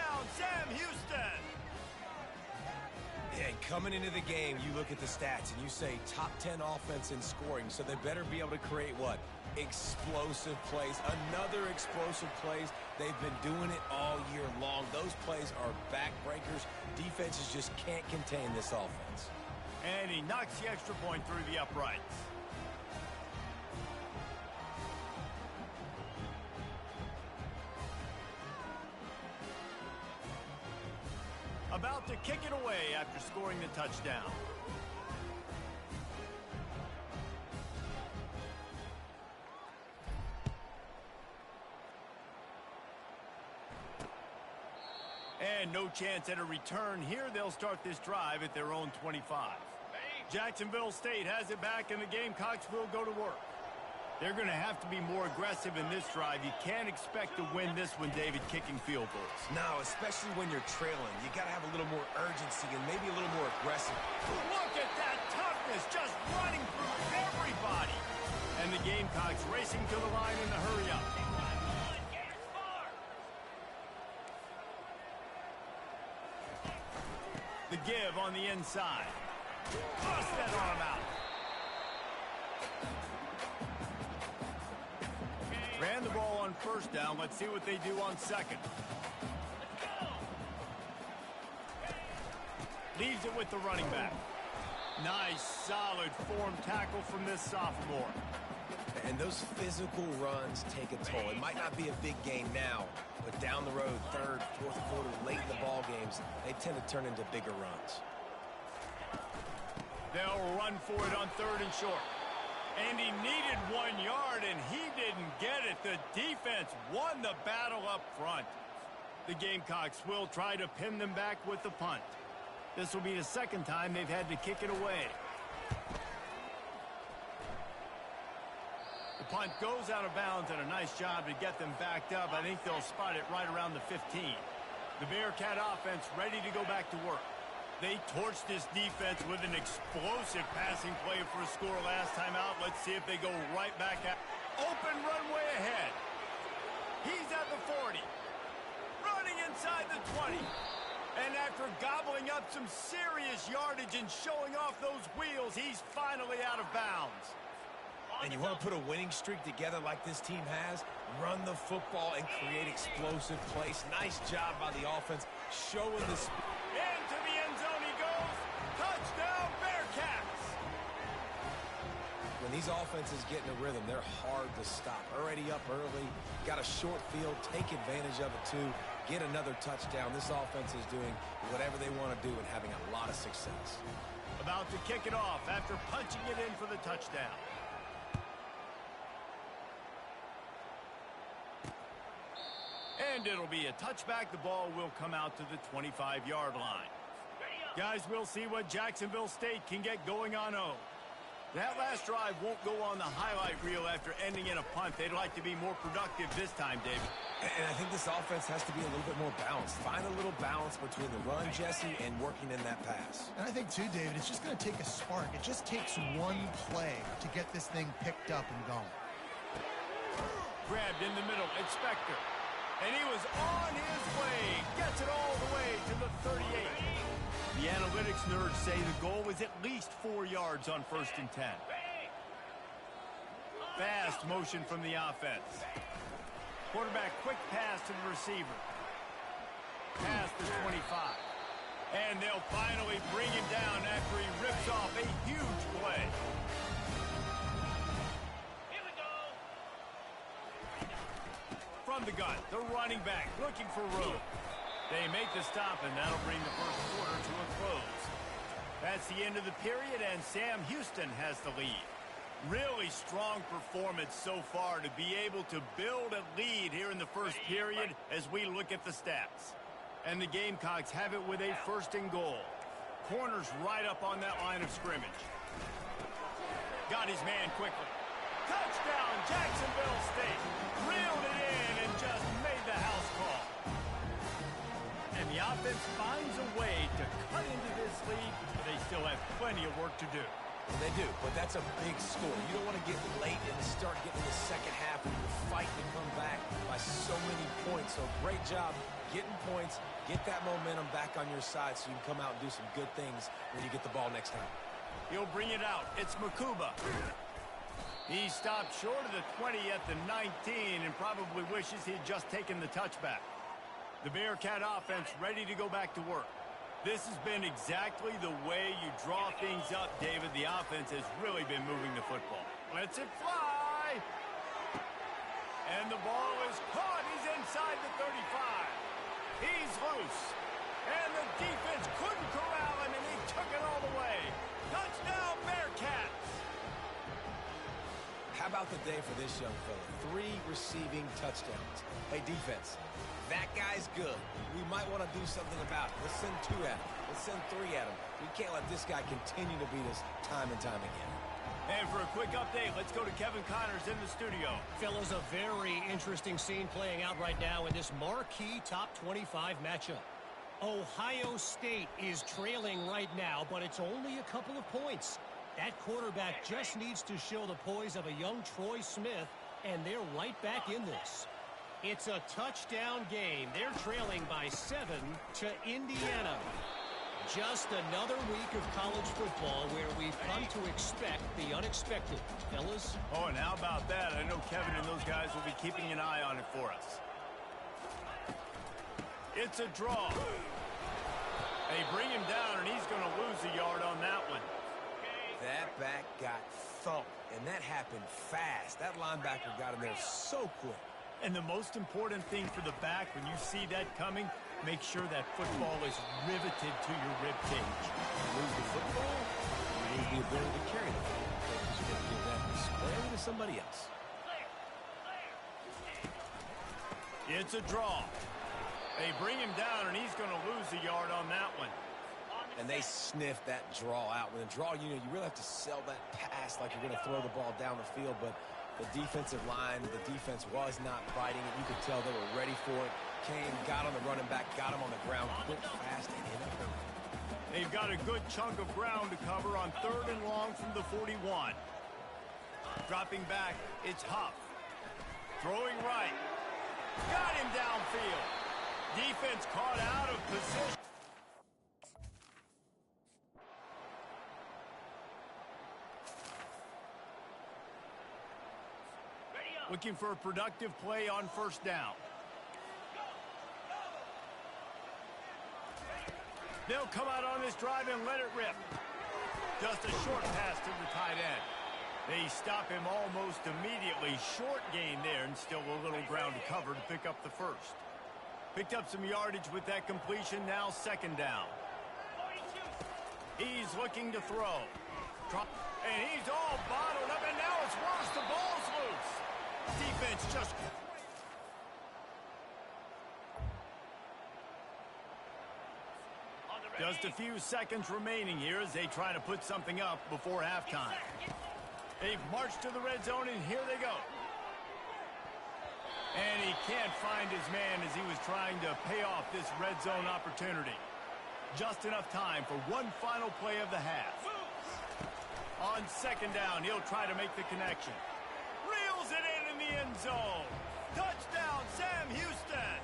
Speaker 2: Coming into the game, you look at the stats and you say top 10 offense in scoring, so they better be able to create what? Explosive plays. Another explosive plays. They've been doing it all year long. Those plays are backbreakers. Defenses just can't contain this offense.
Speaker 1: And he knocks the extra point through the uprights. About to kick it away after scoring the touchdown. And no chance at a return here. They'll start this drive at their own 25. Jacksonville State has it back, and the Gamecocks will go to work. They're going to have to be more aggressive in this drive. You can't expect to win this one, David, kicking field goals.
Speaker 2: No, especially when you're trailing. You got to have a little more urgency and maybe a little more aggressive.
Speaker 1: Look at that toughness, just running through everybody. And the Gamecocks racing to the line in the hurry up. The give on the inside. Toss that arm out. Ran the ball on first down. Let's see what they do on second. Leaves it with the running back. Nice, solid form tackle from this sophomore.
Speaker 2: And those physical runs take a toll. It might not be a big gain now, but down the road, third, fourth quarter, late in the ball games, they tend to turn into bigger runs.
Speaker 1: They'll run for it on third and short. And he needed 1 yard, and he didn't get it. The defense won the battle up front. The Gamecocks will try to pin them back with the punt. This will be the second time they've had to kick it away. The punt goes out of bounds, and a nice job to get them backed up. I think they'll spot it right around the 15. The Bearcat offense ready to go back to work. They torched this defense with an explosive passing play for a score last time out. Let's see if they go right back at open runway ahead. He's at the 40. Running inside the 20. And after gobbling up some serious yardage and showing off those wheels, he's finally out of bounds.
Speaker 2: And you want to put a winning streak together like this team has? Run the football and create explosive plays. Nice job by the offense showing the speed.
Speaker 1: Into the end zone he goes. Touchdown, Bearcats!
Speaker 2: When these offenses get in a rhythm, they're hard to stop. Already up early, got a short field, take advantage of it too, get another touchdown. This offense is doing whatever they want to do and having a lot of success.
Speaker 1: About to kick it off after punching it in for the touchdown. And it'll be a touchback. The ball will come out to the 25-yard line. Guys, we'll see what Jacksonville State can get going on 0. That last drive won't go on the highlight reel after ending in a punt. They'd like to be more productive this time, David.
Speaker 2: And I think this offense has to be a little bit more balanced. Find a little balance between the run, Jesse, and working in that pass.
Speaker 3: And I think, too, David, it's just going to take a spark. It just takes one play to get this thing picked up and going.
Speaker 1: Grabbed in the middle, it's Spector. And he was on his way. Gets it all the way to the 38. The analytics nerds say the goal was at least 4 yards on 1st and 10. Fast motion from the offense. Quarterback quick pass to the receiver. Past the 25. And they'll finally bring him down after he rips off a huge play. From the gun, the running back looking for room. They make the stop, and that'll bring the first quarter to a close. That's the end of the period, and Sam Houston has the lead. Really strong performance so far to be able to build a lead here in the first period as we look at the stats. And the Gamecocks have it with a 1st and goal. Corners right up on that line of scrimmage. Got his man quickly. Touchdown, Jacksonville State. Reeled it in and just made the house call. And the offense finds a way to cut into this lead, but they still have plenty of work to do.
Speaker 2: They do, but that's a big score. You don't want to get late and start getting the second half when you're fighting to come back by so many points. So great job getting points, get that momentum back on your side so you can come out and do some good things when you get the ball next time.
Speaker 1: He'll bring it out. It's Makuba. He stopped short of the 20 at the 19 and probably wishes he had just taken the touchback. The Bearcat offense ready to go back to work. This has been exactly the way you draw things up, David. The offense has really been moving the football. Lets it fly. And the ball is caught. He's inside the 35. He's loose. And the defense couldn't corral him, and he took it all the way. Touchdown, Bearcats.
Speaker 2: How about the day for this young fella? 3 receiving touchdowns. Hey, defense. That guy's good. We might want to do something about it. Let's send 2 at him. Let's send 3 at him. We can't let this guy continue to beat us time and time again.
Speaker 1: And for a quick update, let's go to Kevin Connors in the studio.
Speaker 4: Fellas, a very interesting scene playing out right now in this marquee top 25 matchup. Ohio State is trailing right now, but it's only a couple of points. That quarterback just needs to show the poise of a young Troy Smith, and they're right back in this. It's a touchdown game. They're trailing by 7 to Indiana. Just another week of college football where we've come to expect the unexpected. Fellas?
Speaker 1: Oh, and how about that? I know Kevin and those guys will be keeping an eye on it for us. It's a draw. They bring him down, and he's going to lose a yard on that one.
Speaker 2: That back got thumped, and that happened fast. That linebacker got in there so quick.
Speaker 1: And the most important thing for the back, when you see that coming, make sure that football is riveted to your rib cage.
Speaker 2: You lose the football, you lose the ability to carry the football. Coach is going to give that squarely to somebody else.
Speaker 1: It's a draw. They bring him down, and he's going to lose a yard on that one.
Speaker 2: And they sniff that draw out. When a draw, you really have to sell that pass like you're going to throw the ball down the field, but the defensive line, the defense was not biting it. You could tell they were ready for it. Came, got on the running back, got him on the ground quick, fast, and in a hurry.
Speaker 1: They've got a good chunk of ground to cover on 3rd and long from the 41. Dropping back, it's Huff. Throwing right. Got him downfield. Defense caught out of position. Looking for a productive play on 1st down. They'll come out on this drive and let it rip. Just a short pass to the tight end. They stop him almost immediately. Short gain there, and still a little ground to cover to pick up the 1st. Picked up some yardage with that completion. Now 2nd down. He's looking to throw. And he's all bottled up, and now it's worse. The ball's loose. Defense just a few seconds remaining here as they try to put something up before halftime. They've marched to the red zone, and here they go. And he can't find his man as he was trying to pay off this red zone opportunity. Just enough time for one final play of the half. On 2nd down, he'll try to make the connection. Reels it in the end zone. Touchdown, Sam Houston.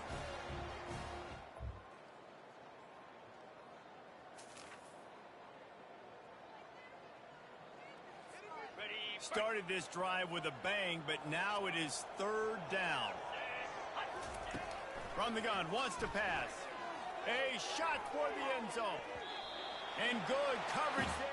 Speaker 1: Started this drive with a bang, but now it is 3rd down. From the gun, wants to pass. A shot for the end zone. And good coverage there.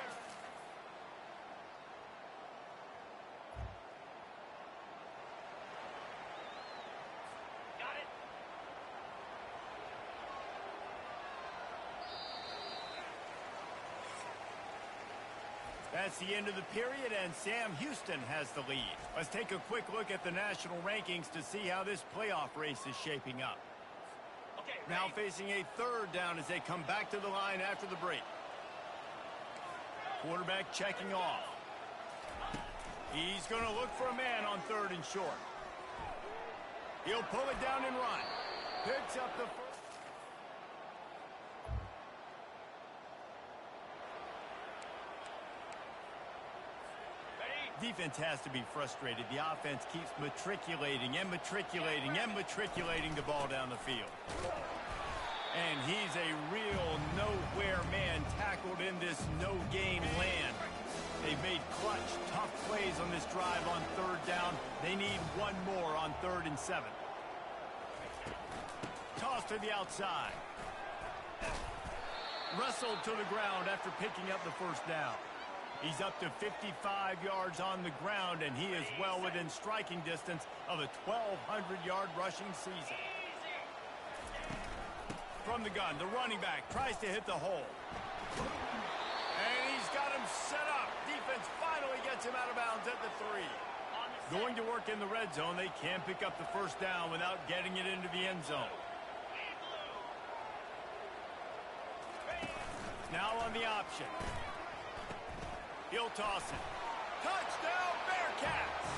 Speaker 1: That's the end of the period, and Sam Houston has the lead. Let's take a quick look at the national rankings to see how this playoff race is shaping up. Now facing a 3rd down as they come back to the line after the break. Quarterback checking off. He's going to look for a man on 3rd and short. He'll pull it down and run. Picks up the first. Defense has to be frustrated. The offense keeps matriculating and matriculating and matriculating the ball down the field. And he's a real nowhere man tackled in this no-gain land. They've made clutch, tough plays on this drive on third down. They need one more on 3rd and 7. Toss to the outside. Wrestled to the ground after picking up the first down. He's up to 55 yards on the ground, and he is well within striking distance of a 1,200-yard rushing season. From the gun, the running back tries to hit the hole. And he's got him set up. Defense finally gets him out of bounds at the 3. Going to work in the red zone, they can't pick up the first down without getting it into the end zone. Now on the option. He'll toss it. Touchdown, Bearcats!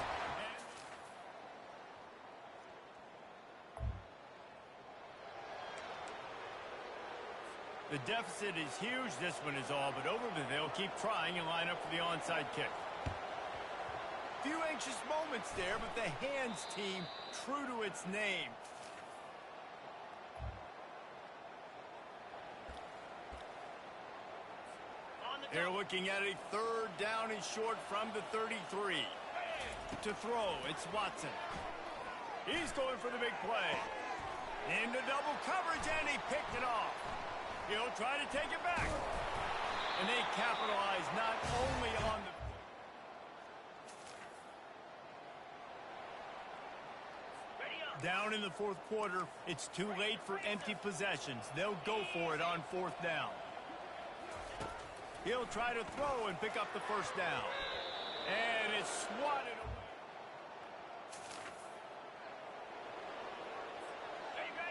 Speaker 1: The deficit is huge. This one is all but over, but they'll keep trying and line up for the onside kick. Few anxious moments there, but the hands team true to its name. They're looking at a 3rd down and short from the 33. To throw, it's Watson. He's going for the big play. Into double coverage, and he picked it off. He'll try to take it back. And they capitalize not only on the... Down in the 4th quarter, it's too late for empty possessions. They'll go for it on 4th down. He'll try to throw and pick up the first down. And it's swatted away.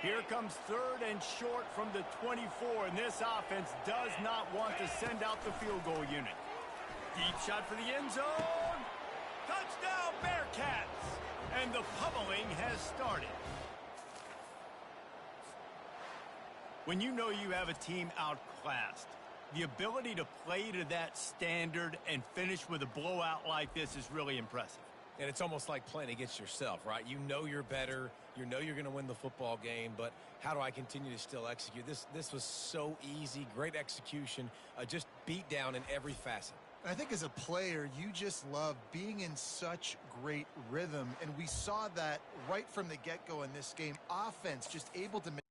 Speaker 1: Here comes 3rd and short from the 24, and this offense does not want to send out the field goal unit. Deep shot for the end zone. Touchdown, Bearcats! And the pummeling has started. When you know you have a team outclassed, the ability to play to that standard and finish with a blowout like this is really impressive.
Speaker 2: And it's almost like playing against yourself, right? You know you're better. You know you're going to win the football game, but how do I continue to still execute? This was so easy, great execution, just beat down in every facet.
Speaker 3: I think as a player, you just love being in such great rhythm, and we saw that right from the get-go in this game. Offense just able to make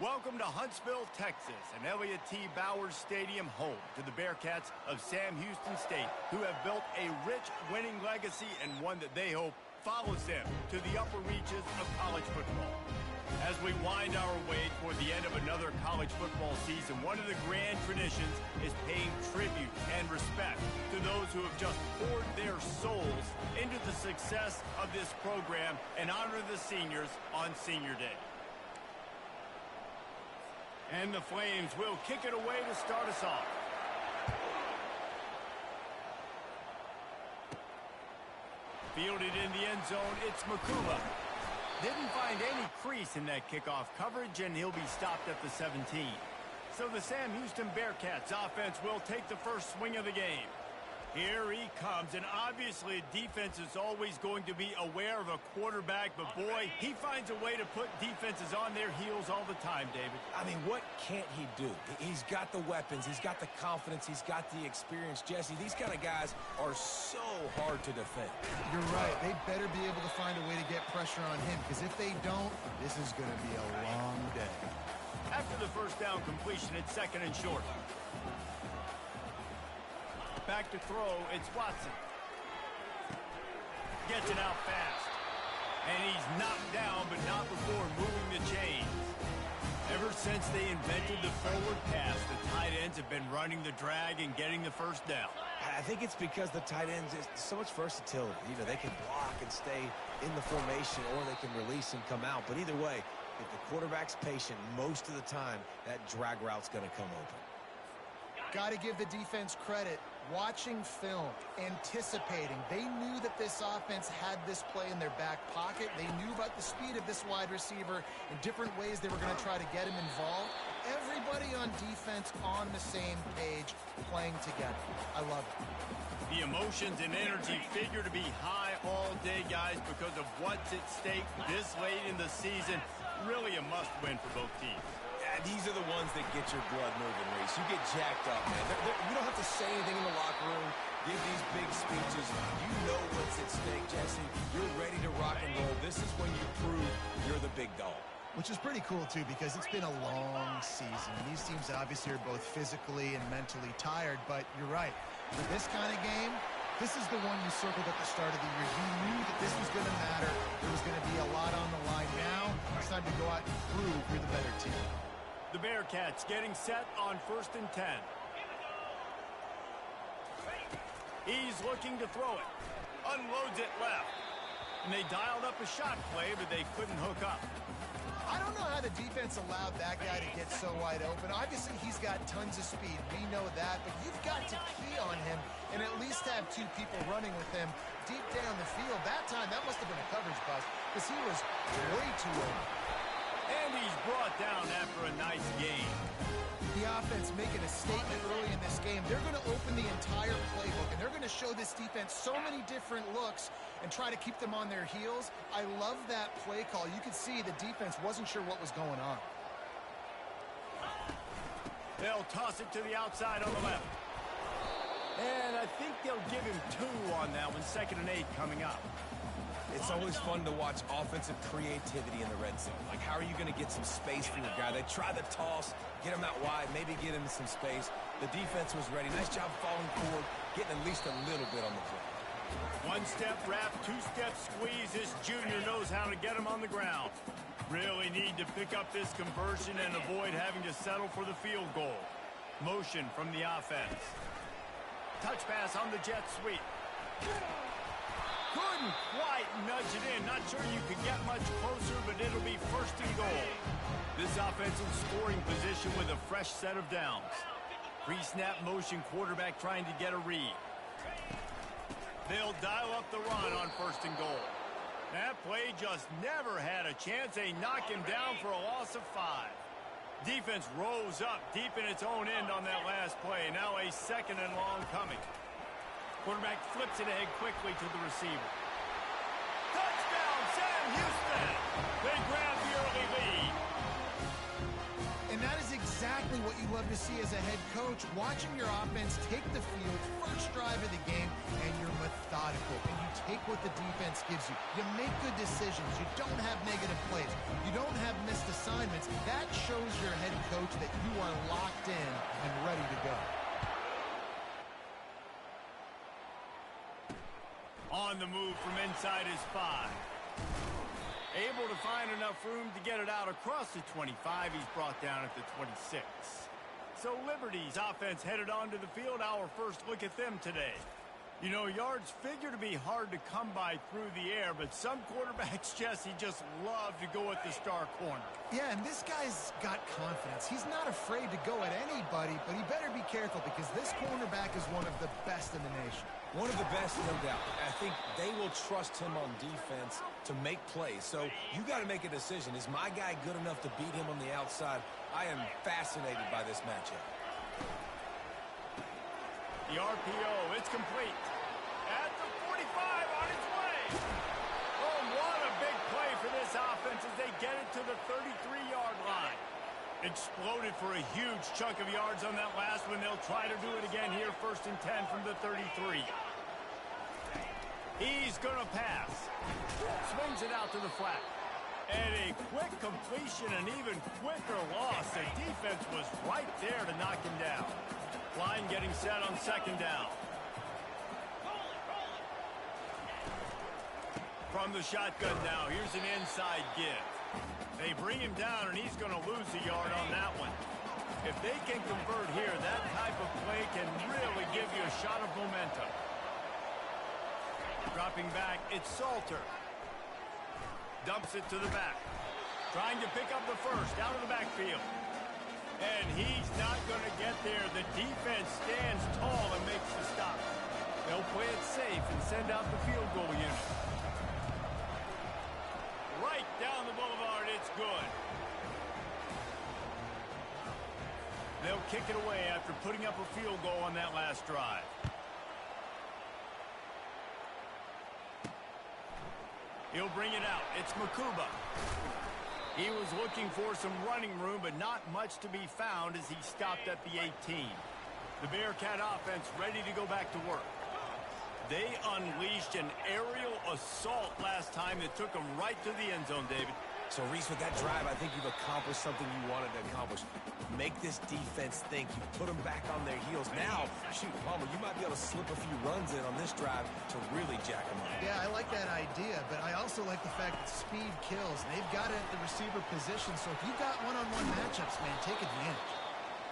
Speaker 1: Welcome to Huntsville, Texas, and Elliott T. Bowers Stadium, home to the Bearcats of Sam Houston State, who have built a rich winning legacy and one that they hope follows them to the upper reaches of college football. As we wind our way toward the end of another college football season, one of the grand traditions is paying tribute and respect to those who have just poured their souls into the success of this program and honor the seniors on Senior Day. And the Flames will kick it away to start us off. Fielded in the end zone, it's Makula. Didn't find any crease in that kickoff coverage, and he'll be stopped at the 17. So the Sam Houston Bearcats offense will take the first swing of the game. Here he comes, and obviously defense is always going to be aware of a quarterback, but boy, he finds a way to put defenses on their heels all the time, David.
Speaker 2: I mean, what can't he do? He's got the weapons, he's got the confidence, he's got the experience. Jesse, these kind of guys are so hard to defend.
Speaker 3: You're right. They better be able to find a way to get pressure on him, because if they don't, this is going to be a long day.
Speaker 1: After the first down completion, it's second and short. Back to throw, it's Watson. Gets it out fast. And he's knocked down, but not before moving the chains. Ever since they invented the forward pass, the tight ends have been running the drag and getting the first down.
Speaker 2: I think it's because the tight ends is so much versatility. You know, they can block and stay in the formation, or they can release and come out. But either way, if the quarterback's patient, most of the time, that drag route's going to come open.
Speaker 3: Got to give the defense credit. Watching film, anticipating. They knew that this offense had this play in their back pocket. They knew about the speed of this wide receiver and different ways they were going to try to get him involved. Everybody on defense on the same page, playing together. I love it.
Speaker 1: The emotions and energy figure to be high all day, guys, because of what's at stake this late in the season. Really a must-win for both teams.
Speaker 2: These are the ones that get your blood moving, Reese. You get jacked up, man. You don't have to say anything in the locker room, give these big speeches. You know what's at stake, Jesse. You're ready to rock and roll. This is when you prove you're the big dog.
Speaker 3: Which is pretty cool, too, because it's been a long season. These teams obviously are both physically and mentally tired, but you're right. For this kind of game, this is the one you circled at the start of the year. You knew that this was going to matter. There was going to be a lot on the line. Now, it's time to go out and prove you're the better team.
Speaker 1: The Bearcats getting set on 1st and 10. He's looking to throw it. Unloads it left. And they dialed up a shot play, but they couldn't hook up.
Speaker 3: I don't know how the defense allowed that guy to get so wide open. Obviously, he's got tons of speed. We know that. But you've got to key on him and at least have two people running with him deep down the field. That time, that must have been a coverage bust because he was way too open.
Speaker 1: And he's brought down after a nice game.
Speaker 3: The offense making a statement early in this game. They're going to open the entire playbook, and they're going to show this defense so many different looks and try to keep them on their heels. I love that play call. You could see the defense wasn't sure what was going on.
Speaker 1: They'll toss it to the outside on the left. And I think they'll give him 2 on that one. 2nd and 8 coming up.
Speaker 2: It's always fun to watch offensive creativity in the red zone. Like, how are you going to get some space for your guy? They try the toss, get him out wide, maybe get him some space. The defense was ready. Nice job falling forward, getting at least a little bit on the play.
Speaker 1: 1-step wrap, 2-step squeeze. This junior knows how to get him on the ground. Really need to pick up this conversion and avoid having to settle for the field goal. Motion from the offense. Touch pass on the jet sweep. Couldn't quite nudge it in. Not sure you could get much closer, but it'll be 1st and goal. This offensive scoring position with a fresh set of downs. Pre-snap motion, quarterback trying to get a read. They'll dial up the run on 1st and goal. That play just never had a chance. They knock him down for a loss of 5. Defense rose up deep in its own end on that last play. Now a 2nd and long coming. Quarterback flips it ahead quickly to the receiver. Touchdown, Sam Houston! They grab the early lead.
Speaker 3: And that is exactly what you love to see as a head coach. Watching your offense take the field, first drive of the game, and you're methodical. And you take what the defense gives you. You make good decisions. You don't have negative plays. You don't have missed assignments. That shows approach that you are locked in and ready to go.
Speaker 1: On the move from inside his 5. Able to find enough room to get it out across the 25. He's brought down at the 26. So Liberty's offense headed onto the field. Our first look at them today. You know, yards figure to be hard to come by through the air, but some quarterbacks, Jesse, just love to go at the star corner.
Speaker 3: Yeah, and this guy's got confidence. He's not afraid to go at anybody, but he better be careful because this cornerback is one of the best in the nation.
Speaker 2: One of the best, no doubt. I think they will trust him on defense to make plays. So you got to make a decision. Is my guy good enough to beat him on the outside? I am fascinated by this matchup.
Speaker 1: The RPO, it's complete. At the 45, on its way. Oh, what a big play for this offense as they get it to the 33-yard line. Exploded for a huge chunk of yards on that last one. They'll try to do it again here, 1st and 10 from the 33. He's going to pass. Swings it out to the flat. And a quick completion, an even quicker loss. The defense was right there to knock him down. Line getting set on 2nd down. From the shotgun now, here's an inside give. They bring him down, and he's going to lose a yard on that one. If they can convert here, that type of play can really give you a shot of momentum. Dropping back, it's Salter. Dumps it to the back. Trying to pick up the first, out of the backfield. And he's not going to get there. The defense stands tall and makes the stop. They'll play it safe and send out the field goal unit. Right down the boulevard, it's good. They'll kick it away after putting up a field goal on that last drive. He'll bring it out. It's Makuba. He was looking for some running room, but not much to be found as he stopped at the 18. The Bearcat offense ready to go back to work. They unleashed an aerial assault last time that took them right to the end zone, David.
Speaker 2: So, Reese, with that drive, I think you've accomplished something you wanted to accomplish. Make this defense think. You put them back on their heels. Now, shoot, Palmer, you might be able to slip a few runs in on this drive to really jack them up.
Speaker 3: Yeah, I like that idea, but I also like the fact that speed kills. They've got it at the receiver position, so if you've got one-on-one matchups, man, take advantage.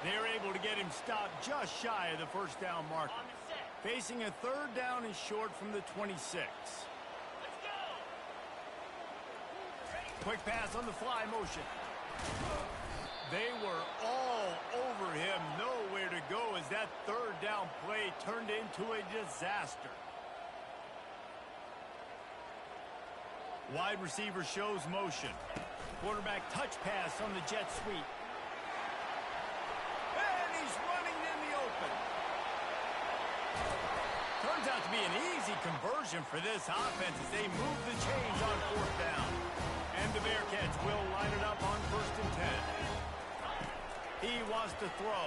Speaker 1: They're able to get him stopped just shy of the 1st down marker. Facing a 3rd down and short from the 26. Quick pass on the fly motion. They were all over him. Nowhere to go as that 3rd down play turned into a disaster. Wide receiver shows motion. Quarterback touch pass on the jet sweep. And he's running in the open. Turns out to be an easy conversion for this offense as they move the chains on 4th down. And the Bearcats will line it up on 1st and 10. He wants to throw.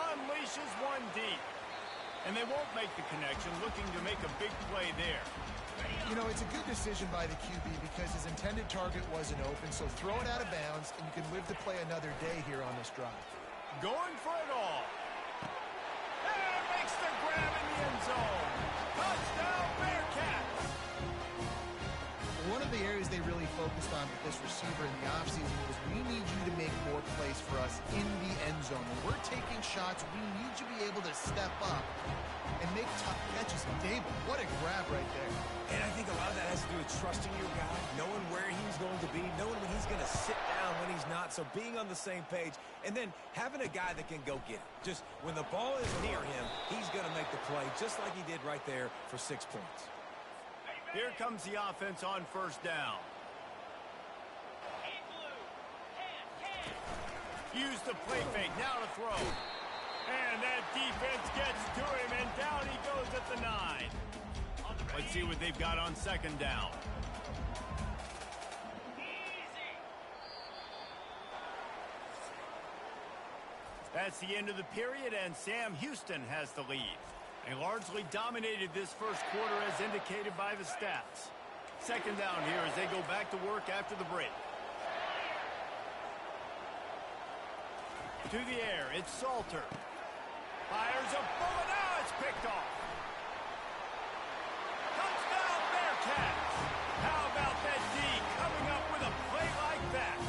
Speaker 1: Unleashes one deep. And they won't make the connection, looking to make a big play there.
Speaker 3: You know, it's a good decision by the QB because his intended target wasn't open, so throw it out of bounds, and you can live to play another day here on this drive.
Speaker 1: Going for it all. And makes the grab in the end zone. Touchdown, Bearcats!
Speaker 3: One of the areas they really focused on with this receiver in the offseason was we need you to make more plays for us in the end zone. When we're taking shots, we need you to be able to step up and make tough catches. Dable, what a grab right there.
Speaker 2: And I think a lot of that has to do with trusting your guy, knowing where he's going to be, knowing when he's going to sit down, when he's not. So being on the same page, and then having a guy that can go get it. Just when the ball is near him, he's going to make the play, just like he did right there for 6 points.
Speaker 1: Here comes the offense on 1st down. Use the play fake, now to throw. And that defense gets to him, and down he goes at the 9. Let's see what they've got on 2nd down. That's the end of the period, and Sam Houston has the lead. They largely dominated this 1st quarter as indicated by the stats. 2nd down here as they go back to work after the break. To the air, it's Salter. Fires a bullet, now it's picked off. Touchdown, Bearcats! How about that D coming up with a play like that?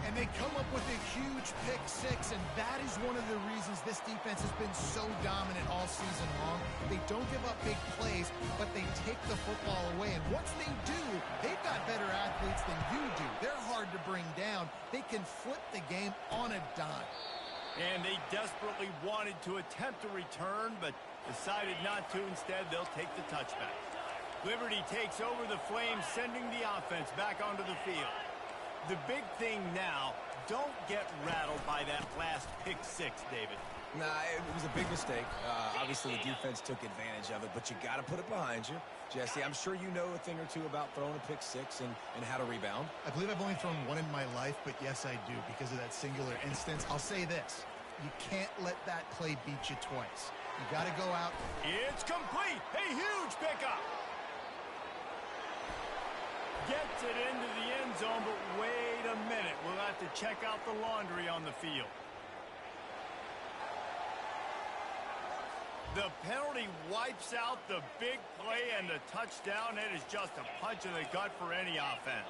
Speaker 3: And they come up with a huge pick six, and that is one of the reasons this defense has been so dominant all season long. They don't give up big plays, but they take the football away. And once they do, they've got better athletes than you do. They're hard to bring down. They can flip the game on a dime.
Speaker 1: And they desperately wanted to attempt a return, but decided not to. Instead, they'll take the touchback. Liberty takes over the Flames, sending the offense back onto the field. The big thing now, don't get rattled by that last pick six, David.
Speaker 2: Nah, it was a big mistake. Obviously, the defense took advantage of it, but you got to put it behind you. Jesse, I'm sure you know a thing or two about throwing a pick six and how to rebound.
Speaker 3: I believe I've only thrown one in my life, but yes, I do because of that singular instance. I'll say this. You can't let that play beat you twice. You got to go out.
Speaker 1: It's complete. A huge pickup. Gets it into the end zone, but wait a minute. We'll have to check out the laundry on the field. The penalty wipes out the big play and the touchdown. It is just a punch in the gut for any offense.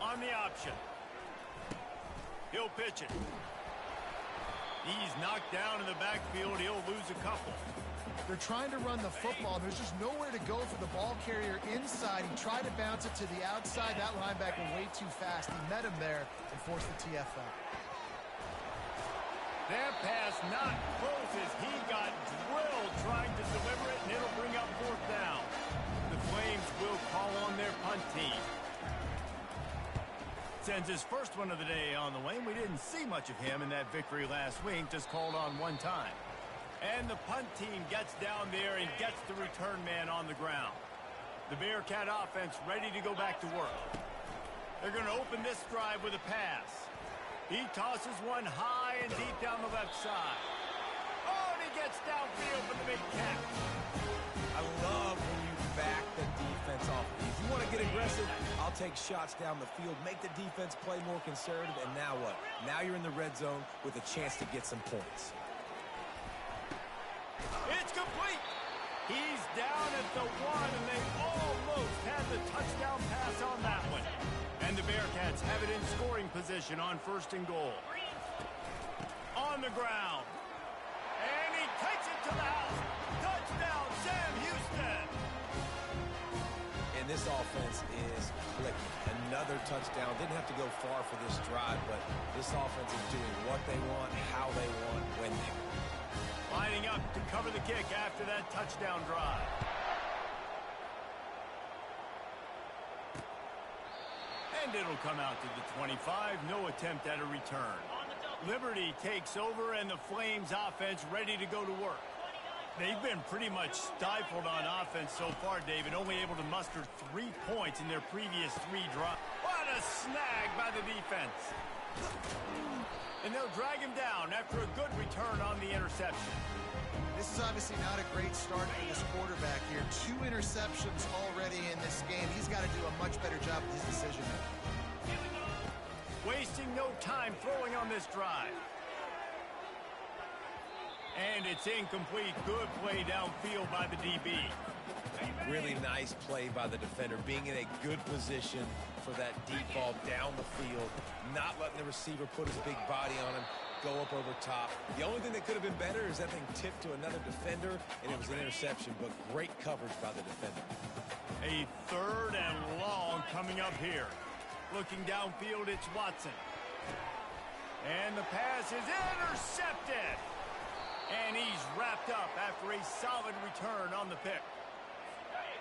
Speaker 1: On the option. He'll pitch it. He's knocked down in the backfield. He'll lose a couple.
Speaker 3: They're trying to run the football. There's just nowhere to go for the ball carrier inside. He tried to bounce it to the outside. That linebacker way too fast. He met him there and forced the TFL.
Speaker 1: That pass not close as he got drilled trying to deliver it, and it'll bring up fourth down. The Flames will call on their punt team. Sends his first one of the day on the way. We didn't see much of him in that victory last week, just called on one time. And the punt team gets down there and gets the return man on the ground. The Bearcat offense ready to go back to work. They're going to open this drive with a pass. He tosses one high and deep down the left side. Oh, and he gets downfield for the big catch.
Speaker 2: I love when you back the defense off. If you want to get aggressive, I'll take shots down the field, make the defense play more conservative, and now what? Now you're in the red zone with a chance to get some points.
Speaker 1: It's complete. He's down at the one, and they almost had the touchdown pass on that one. And the Bearcats have it in scoring position on first and goal. On the ground. And he takes it to the house. Touchdown, Sam Houston.
Speaker 2: And this offense is clicking. Another touchdown. Didn't have to go far for this drive, but this offense is doing what they want, how they want, when they want.
Speaker 1: Lining up to cover the kick after that touchdown drive. And it'll come out to the 25. No attempt at a return. Liberty takes over, and the Flames offense ready to go to work. They've been pretty much stifled on offense so far, David. Only able to muster 3 points in their previous 3 drives. What a snag by the defense. And they'll drag him down after a good return on the interception.
Speaker 3: This is obviously not a great start for this quarterback here. 2 interceptions already in this game. He's got to do a much better job with his decision making.
Speaker 1: Wasting no time throwing on this drive. And it's incomplete. Good play downfield by the DB.
Speaker 2: Really nice play by the defender, being in a good position for that deep ball down the field, not letting the receiver put his big body on him, go up over top. The only thing that could have been better is that thing tipped to another defender, and it was an interception, but great coverage by the defender.
Speaker 1: A third and long coming up here. Looking downfield, it's Watson. And the pass is intercepted. And he's wrapped up after a solid return on the pick.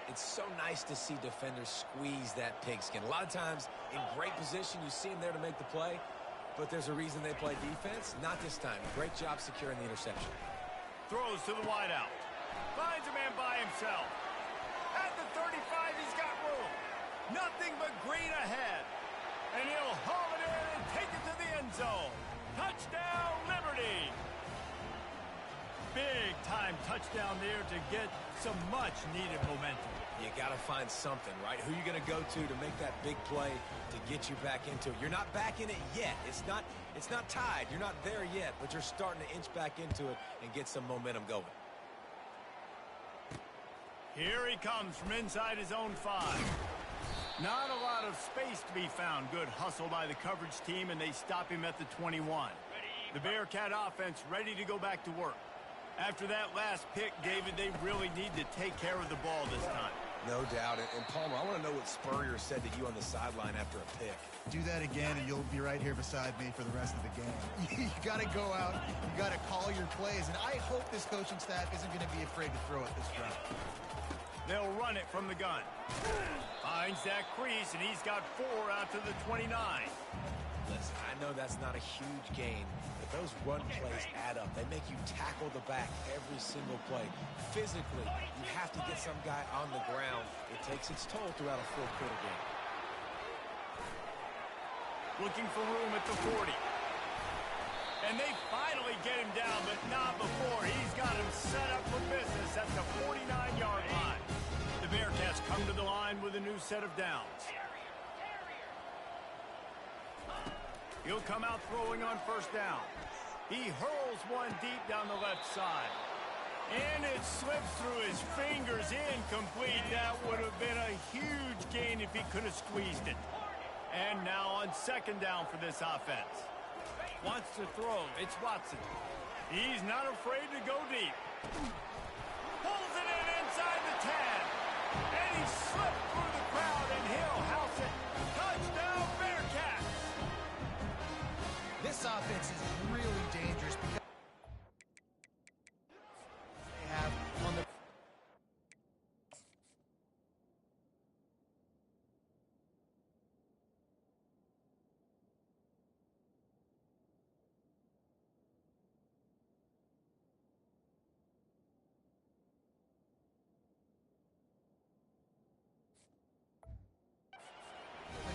Speaker 2: It's so nice to see defenders squeeze that pigskin. A lot of times, in great position, you see them there to make the play, but there's a reason they play defense. Not this time. Great job securing the interception.
Speaker 1: Throws to the wideout. Finds a man by himself. At the 35, he's got room. Nothing but green ahead. And he'll haul it in and take it to the end zone. Touchdown, Liberty. Big-time touchdown there to get some much-needed momentum.
Speaker 2: You got to to find something, right? Who are you going to go to make that big play to get you back into it? You're not back in it yet. It's not tied. You're not there yet, but you're starting to inch back into it and get some momentum going.
Speaker 1: Here he comes from inside his own 5. Not a lot of space to be found. Good hustle by the coverage team, and they stop him at the 21. The Bearcat offense ready to go back to work. After that last pick, David, they really need to take care of the ball this time.
Speaker 2: No doubt. And Palmer, I want to know what Spurrier said to you on the sideline after a pick.
Speaker 3: Do that again, and you'll be right here beside me for the rest of the game. You got to go out. You got to call your plays, and I hope this coaching staff isn't going to be afraid to throw it this round.
Speaker 1: They'll run it from the gun. Finds that crease, and he's got 4 out to the 29.
Speaker 2: Listen, I know that's not a huge gain, but those run plays add up. They make you tackle the back every single play. Physically, you have to get some guy on the ground. It takes its toll throughout a full-quarter game.
Speaker 1: Looking for room at the 40. And they finally get him down, but not before. He's got him set up for business at the 49-yard line. The Bearcats come to the line with a new set of downs. He'll come out throwing on first down. He hurls one deep down the left side. And it slips through his fingers, incomplete. That would have been a huge gain if he could have squeezed it. And now on second down for this offense. Wants to throw. It's Watson. He's not afraid to go deep. Pulls it in inside the 10. And he slipped through the crowd, and he'll house it. Touchdown, Bearcats!
Speaker 3: This offense is really dangerous because they have on the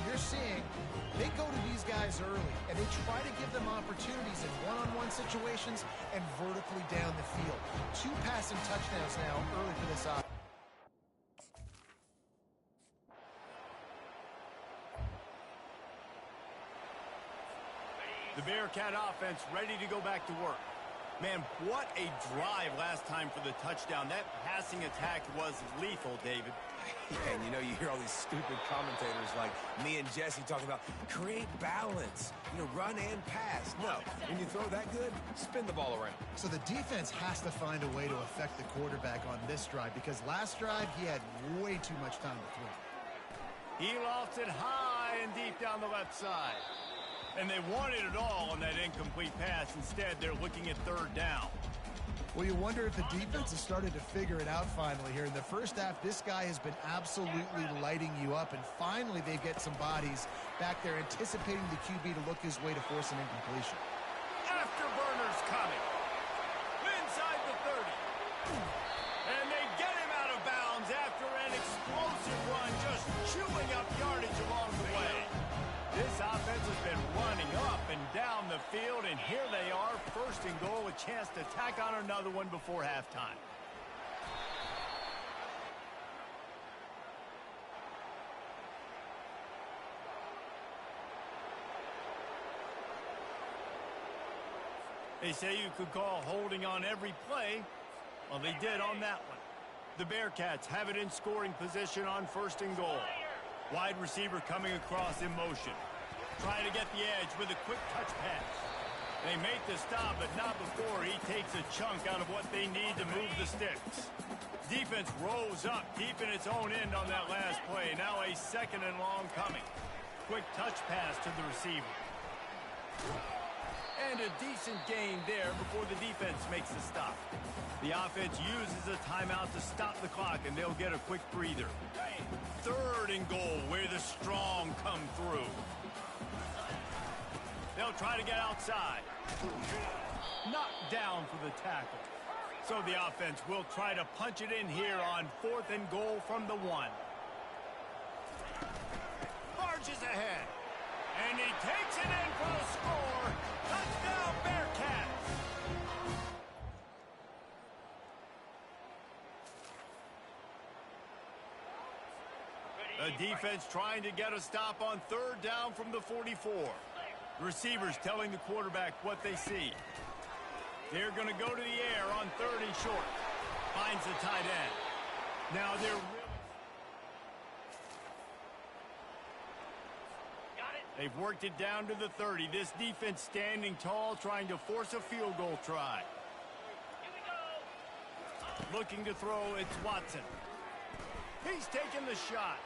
Speaker 3: you're seeing they go to these guys early, and they try to give them opportunities in one-on-one situations and vertically down the field. 2 passing touchdowns now early for this offense.
Speaker 1: The Bearcat offense ready to go back to work. Man, what a drive last time for the touchdown. That passing attack was lethal, David.
Speaker 2: And you know, you hear all these stupid commentators like me and Jesse talking about create balance, run and pass. No, when you throw that good, spin the ball around.
Speaker 3: So the defense has to find a way to affect the quarterback on this drive because last drive he had way too much time to throw.
Speaker 1: He lofts it high and deep down the left side. And they wanted it all on that incomplete pass. Instead, they're looking at third down.
Speaker 3: Well, you wonder if the defense has started to figure it out finally here. In the first half, this guy has been absolutely lighting you up, and finally they get some bodies back there anticipating the QB to look his way to force an incompletion.
Speaker 1: Afterburners coming. Inside the 30. And they get him out of bounds after an explosive run, just chewing up yardage along the way. This offense has been running up and down the field, and here they are, first and goal, a chance to tack on another one before halftime. They say you could call holding on every play. Well, they did on that one. The Bearcats have it in scoring position on first and goal. Wide receiver coming across in motion. Trying to get the edge with a quick touch pass. They make the stop, but not before he takes a chunk out of what they need to move the sticks. Defense rose up deep in its own end on that last play. Now a second and long coming. Quick touch pass to the receiver. And a decent gain there before the defense makes the stop. The offense uses a timeout to stop the clock, and they'll get a quick breather. Third and goal, where the strong come through. They'll try to get outside. Knocked down for the tackle. So the offense will try to punch it in here on fourth and goal from the 1. Barges ahead. And he takes it in for the score. Touchdown, Bearcats! The defense trying to get a stop on third down from the 44. The receivers telling the quarterback what they see. They're going to go to the air on third and short. Finds the tight end. Now they're really... They've worked it down to the 30. This defense standing tall, trying to force a field goal try. Looking to throw, it's Watson. He's taking the shot.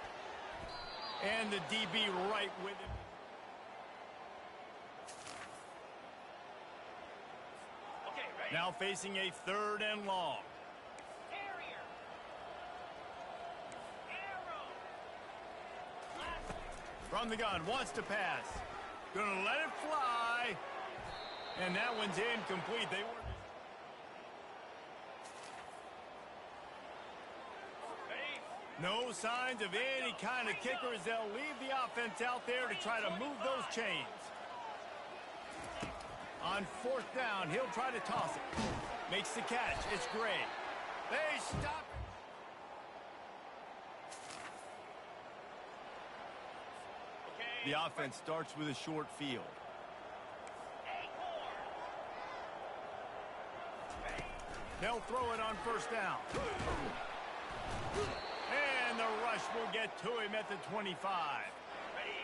Speaker 1: And the DB right with him. Now facing a third and long. From the gun, wants to pass. Gonna let it fly. And that one's incomplete. They were... No signs of any kind of kicker as they'll leave the offense out there to try to move those chains. On fourth down, he'll try to toss it. Makes the catch. It's Gray. They stop it. The offense starts with a short field. They'll throw it on first down. And the rush will get to him at the 25.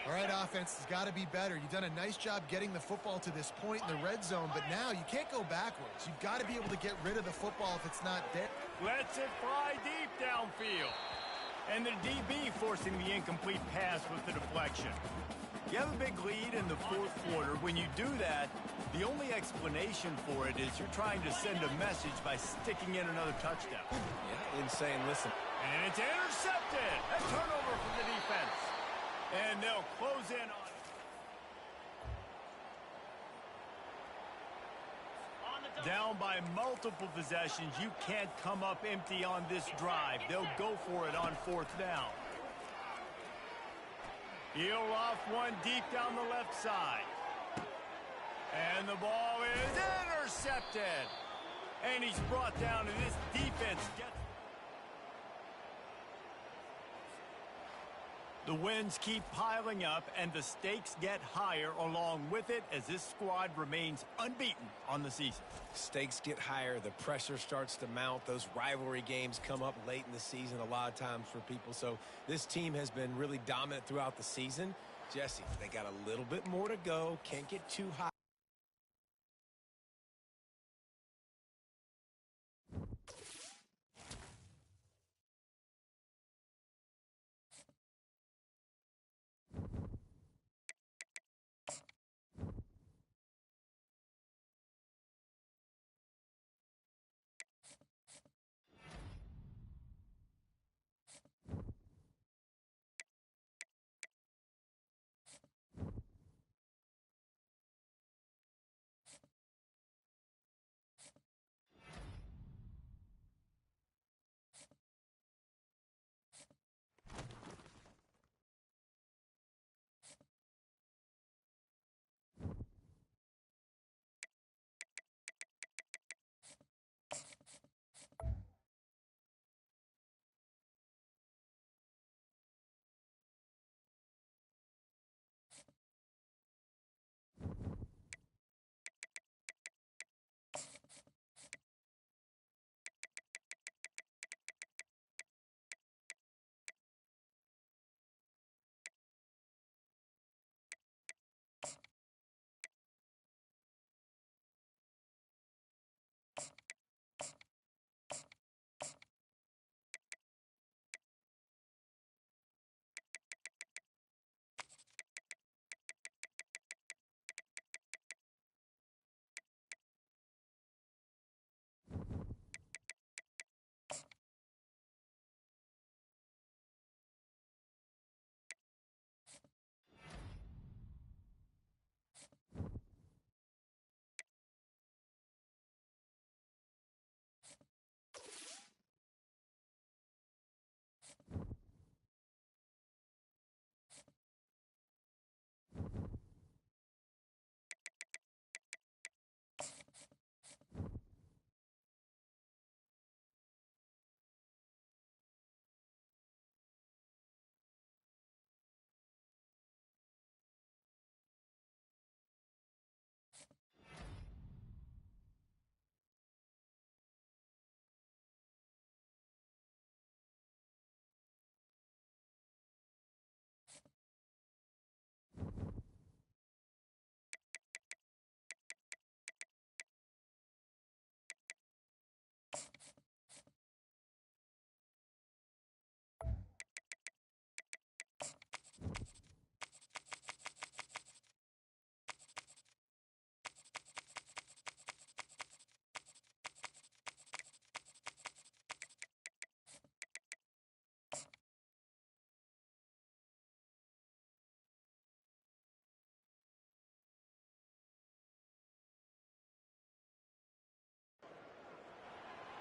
Speaker 3: All right, offense has got to be better. You've done a nice job getting the football to this point in the red zone, but now you can't go backwards. You've got to be able to get rid of the football if it's not there.
Speaker 1: Lets it fly deep downfield. And the DB forcing the incomplete pass with the deflection. You have a big lead in the fourth quarter. When you do that, the only explanation for it is you're trying to send a message by sticking in another touchdown.
Speaker 2: Yeah, insane. Listen.
Speaker 1: And it's intercepted. A turnover from the defense. And they'll close in on it. Down by multiple possessions, you can't come up empty on this drive. They'll go for it on fourth down. He'll off one deep down the left side. And the ball is intercepted. And he's brought down, and this defense gets... The wins keep piling up, and the stakes get higher along with it as this squad remains unbeaten on the season.
Speaker 2: Stakes get higher. The pressure starts to mount. Those rivalry games come up late in the season a lot of times for people. So this team has been really dominant throughout the season. Jesse, they got a little bit more to go. Can't get too high.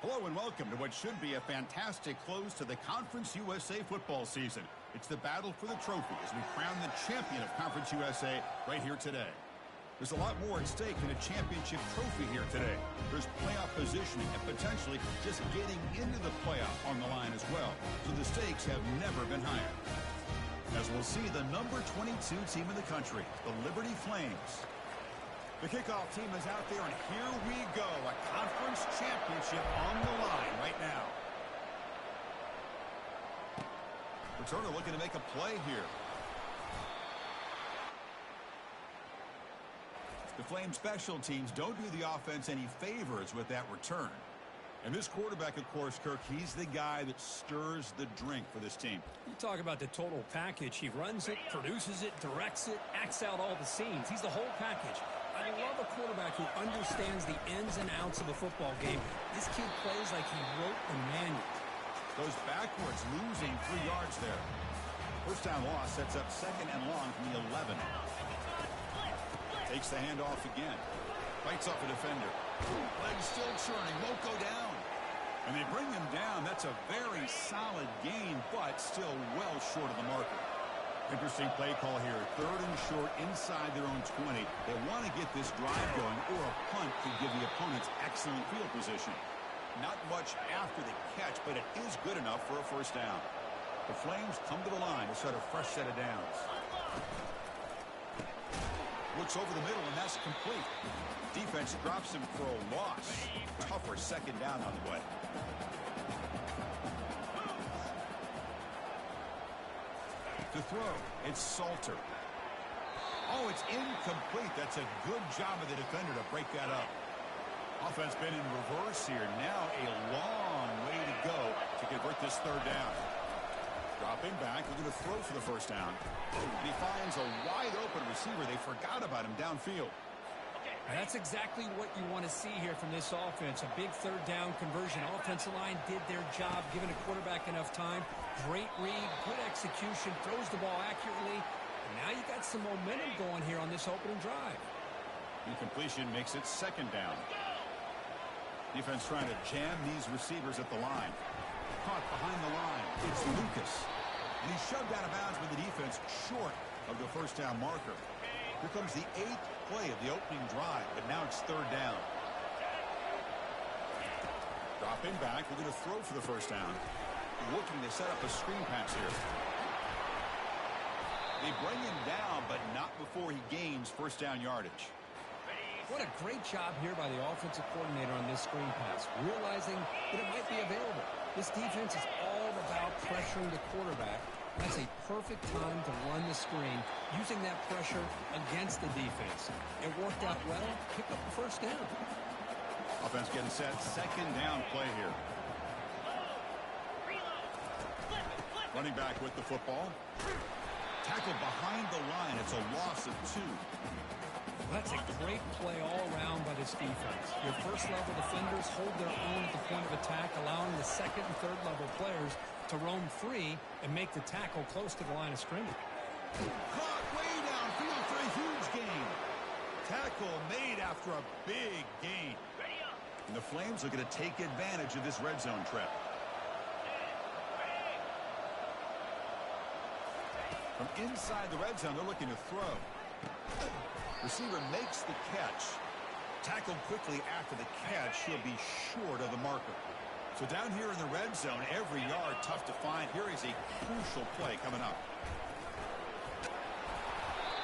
Speaker 5: Hello and welcome to what should be a fantastic close to the Conference USA football season. It's the battle for the trophy as we crown the champion of Conference USA right here today. There's a lot more at stake in a championship trophy here today. There's playoff positioning and potentially just getting into the playoff on the line as well. So the stakes have never been higher. As we'll see, the number 22 team in the country, the Liberty Flames. The kickoff team is out there, and here we go. A conference championship on the line right now. Returner looking to make a play here. The Flames special teams don't do the offense any favors with that return. And this quarterback, of course, Kirk, he's the guy that stirs the drink for this team.
Speaker 4: You talk about the total package. He runs it, produces it, directs it, acts out all the scenes. He's the whole package. I love a quarterback who understands the ins and outs of a football game. This kid plays like he wrote the manual.
Speaker 5: Goes backwards, losing 3 yards there. First down loss sets up second and long from the 11. Takes the handoff again. Fights off a defender. Legs still churning. Won't go down. And they bring him down. That's a very solid gain, but still well short of the marker. Interesting play call here. 3rd and short inside their own 20. They want to get this drive going, or a punt could give the opponents excellent field position. Not much after the catch, but it is good enough for a first down. The Flames come to the line to start a fresh set of downs. Looks over the middle, and that's complete. Defense drops him for a loss. Tougher second down on the way. To throw, it's Salter. Oh, it's incomplete. That's a good job of the defender to break that up. Offense been in reverse here. Now a long way to go to convert this 3rd down. Dropping back, we're going to throw for the first down. And he finds a wide-open receiver. They forgot about him downfield.
Speaker 4: That's exactly what you want to see here from this offense. A big 3rd down conversion. Offensive line did their job, giving a quarterback enough time. Great read, good execution, throws the ball accurately. And now you got some momentum going here on this opening drive.
Speaker 5: Incompletion makes it 2nd down. Defense trying to jam these receivers at the line. Caught behind the line. It's Lucas. And he's shoved out of bounds with the defense short of the first down marker. Here comes the 8th play of the opening drive, but now it's 3rd down. Dropping back. We're going to throw for the first down. Looking to set up a screen pass here. They bring him down, but not before he gains first down yardage.
Speaker 4: What a great job here by the offensive coordinator on this screen pass, realizing that it might be available. This defense is all about pressuring the quarterback. That's a perfect time to run the screen, using that pressure against the defense. It worked out well. Pick up the first down.
Speaker 5: Offense getting set. 2nd down play here. Running back with the football. Tackled behind the line. It's a loss of 2.
Speaker 4: That's a great play all around by this defense. Your first-level defenders hold their own at the point of attack, allowing the 2nd and 3rd level players to roam free and make the tackle close to the line of scrimmage.
Speaker 5: Caught way downfield for a huge gain. Tackle made after a big gain. And the Flames are going to take advantage of this red zone trap. From inside the red zone, they're looking to throw. Receiver makes the catch. Tackled quickly after the catch. He'll be short of the marker. So down here in the red zone, every yard tough to find. Here is a crucial play coming up.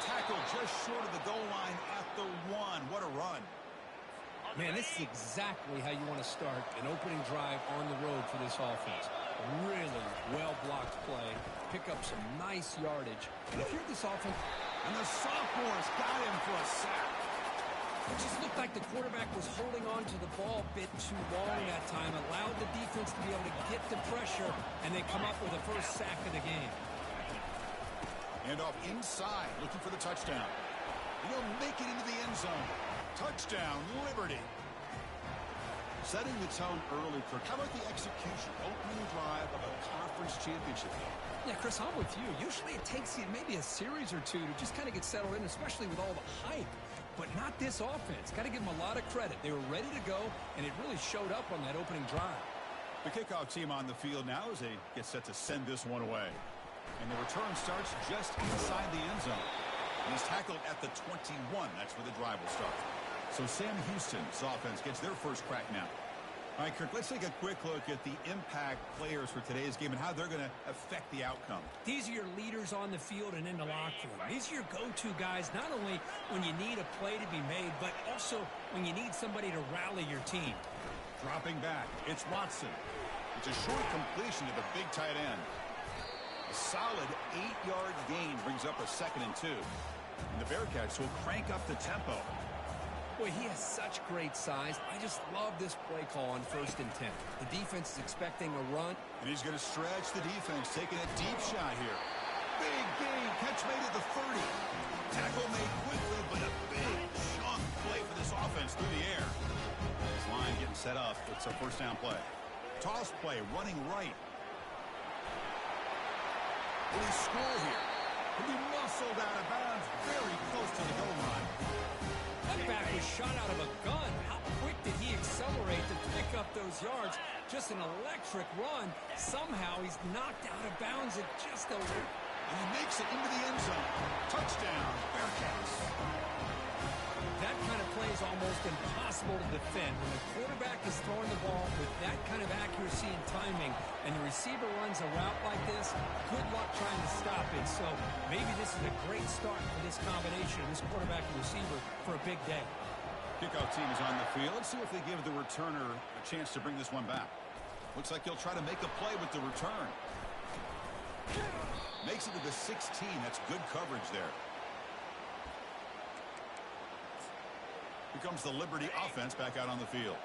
Speaker 5: Tackled just short of the goal line at the 1. What a run.
Speaker 4: Man, this is exactly how you want to start an opening drive on the road for this offense. Really well-blocked play. Pick up some nice yardage. And if you're this offense...
Speaker 5: And the sophomore's got him for a sack.
Speaker 4: It just looked like the quarterback was holding on to the ball a bit too long that time, allowed the defense to be able to get the pressure, and they come up with the first sack of the game.
Speaker 5: Handoff inside, looking for the touchdown. He'll make it into the end zone. Touchdown, Liberty. Setting the tone early, Kirk. How about the execution? Opening drive of a conference championship game.
Speaker 4: Yeah, Chris, I'm with you. Usually it takes you maybe a series or two to just kind of get settled in, especially with all the hype.
Speaker 6: but not this offense. Got to give them a lot of credit. They were ready to go, and it really showed up on that opening drive.
Speaker 5: The kickoff team on the field now as they get set to send this one away. And the return starts just inside the end zone. And he's tackled at the 21. That's where the drive will start. So Sam Houston's offense gets their first crack now. All right, Kirk, let's take a quick look at the impact players for today's game and how they're going to affect the outcome.
Speaker 6: These are your leaders on the field and in the locker room. These are your go-to guys, not only when you need a play to be made, but also when you need somebody to rally your team.
Speaker 5: Dropping back, it's Watson. It's a short completion to the big tight end. A solid 8-yard gain brings up a 2nd and 2. And the Bearcats will crank up the tempo.
Speaker 6: Boy, he has such great size. I just love this play call on 1st and 10. The defense is expecting a run.
Speaker 5: And he's going to stretch the defense, taking a deep shot here. Big gain, catch made at the 30. Tackle made quickly, but a big chunk play for this offense through the air. This line getting set up. It's a 1st down play. Toss play, running right. Will he score here? He'll be muscled out of bounds, very close to the goal line.
Speaker 6: That back was shot out of a gun. How quick did he accelerate to pick up those yards? Just an electric run. Somehow he's knocked out of bounds at just a...
Speaker 5: And he makes it into the end zone. Touchdown, Bearcats.
Speaker 6: That kind of play is almost impossible to defend. When the quarterback is throwing the ball with that kind of accuracy and timing, and the receiver runs a route like this, good luck trying to stop it. So maybe this is a great start for this combination, this quarterback and receiver, for a big day.
Speaker 5: Kickoff team is on the field. Let's see if they give the returner a chance to bring this one back. Looks like he'll try to make a play with the return. Makes it to the 16. That's good coverage there. Here comes the Liberty offense back out on the field.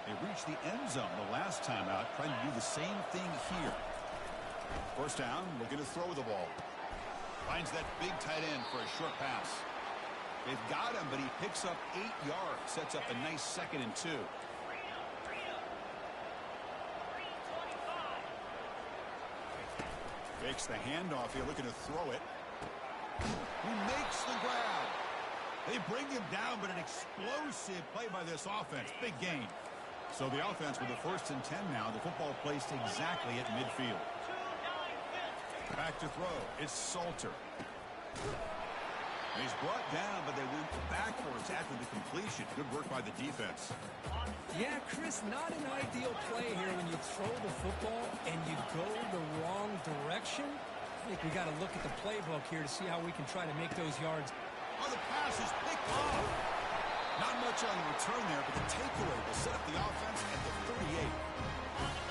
Speaker 5: They reached the end zone the last time out, trying to do the same thing here. 1st down, looking to throw the ball. Finds that big tight end for a short pass. They've got him, but he picks up 8 yards. Sets up a nice 2nd and 2. Fakes the handoff here, looking to throw it. He makes the grab. They bring him down, but an explosive play by this offense. Big gain. So the offense with the 1st and 10 now. The football placed exactly at midfield. Back to throw. It's Salter. And he's brought down, but they went backwards after the completion. Good work by the defense.
Speaker 6: Yeah, Chris, not an ideal play here when you throw the football and you go the wrong direction. I think we got to look at the playbook here to see how we can try to make those yards.
Speaker 5: Oh, the pass is picked off. Not much on the return there, but the takeaway will set up the offense at the 38.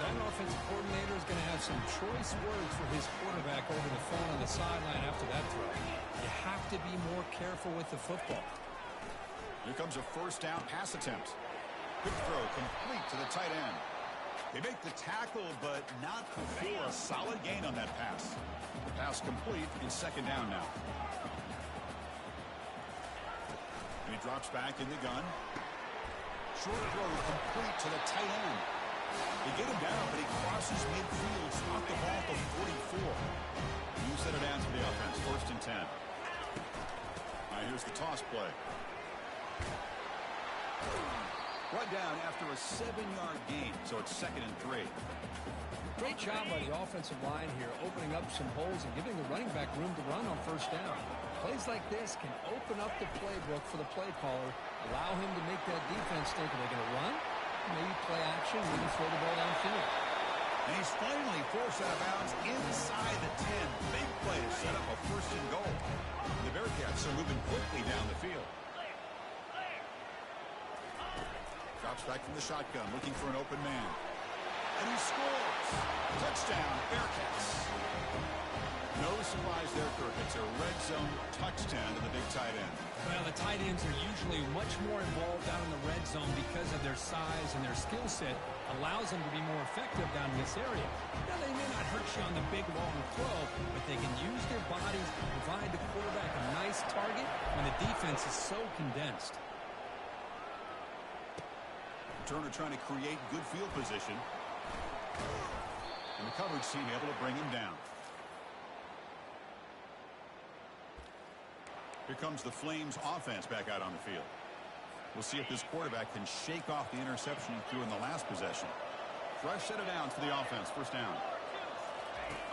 Speaker 6: That offensive coordinator is going to have some choice words for his quarterback over the phone on the sideline after that throw. You have to be more careful with the football.
Speaker 5: Here comes a 1st down pass attempt. Quick throw complete to the tight end. They make the tackle, but not before a solid gain on that pass. The pass complete in 2nd down now. And he drops back in the gun. Short throw complete to the tight end. They get him down, but he crosses midfield. Stop the ball at the 44. You set it down to the offense. 1st and 10. All right, here's the toss play. Brought down after a 7-yard gain, so it's 2nd and 3.
Speaker 6: Great job by the offensive line here, opening up some holes and giving the running back room to run on 1st down. Plays like this can open up the playbook for the play caller, allow him to make that defense think, are they going to run? Maybe play action, maybe throw the ball downfield.
Speaker 5: And he's finally forced out of bounds inside the 10. Big play to set up a 1st and goal. The Bearcats are moving quickly down the field. Drops back from the shotgun, looking for an open man. And he scores. Touchdown, Bearcats. No surprise there, Kirk. It's a red zone touchdown to the big tight end.
Speaker 6: Well, the tight ends are usually much more involved down in the red zone because of their size and their skill set. Allows them to be more effective down in this area. Now, they may not hurt you on the big, long throw, but they can use their bodies to provide the quarterback a nice target when the defense is so condensed.
Speaker 5: Turner trying to create good field position. And the coverage team able to bring him down. Here comes the Flames offense back out on the field. We'll see if this quarterback can shake off the interception he threw in the last possession. Fresh set of downs for the offense. First down.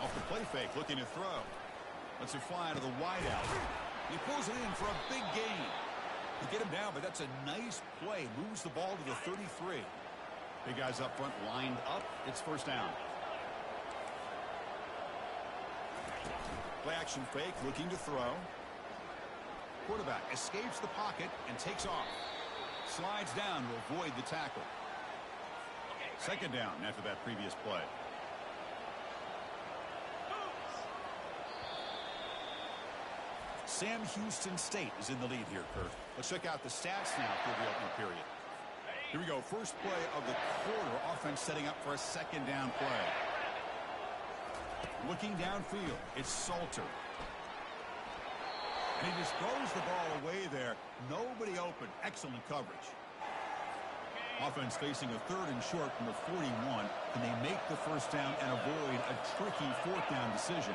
Speaker 5: Off the play fake, looking to throw. Lets it fly to the wideout. He pulls it in for a big gain. You get him down, but that's a nice play. Moves the ball to the 33. Big guys up front lined up. It's first down. Play action fake, looking to throw. Quarterback escapes the pocket and takes off. Slides down to avoid the tackle. Second down after that previous play. Sam Houston State is in the lead here, Kurt. Let's check out the stats now for the opening period. Here we go. First play of the quarter. Offense setting up for a second down play. Looking downfield, it's Salter. And he just throws the ball away there. Nobody open. Excellent coverage. Offense facing a third and short from the 41. Can they make the first down and avoid a tricky fourth down decision?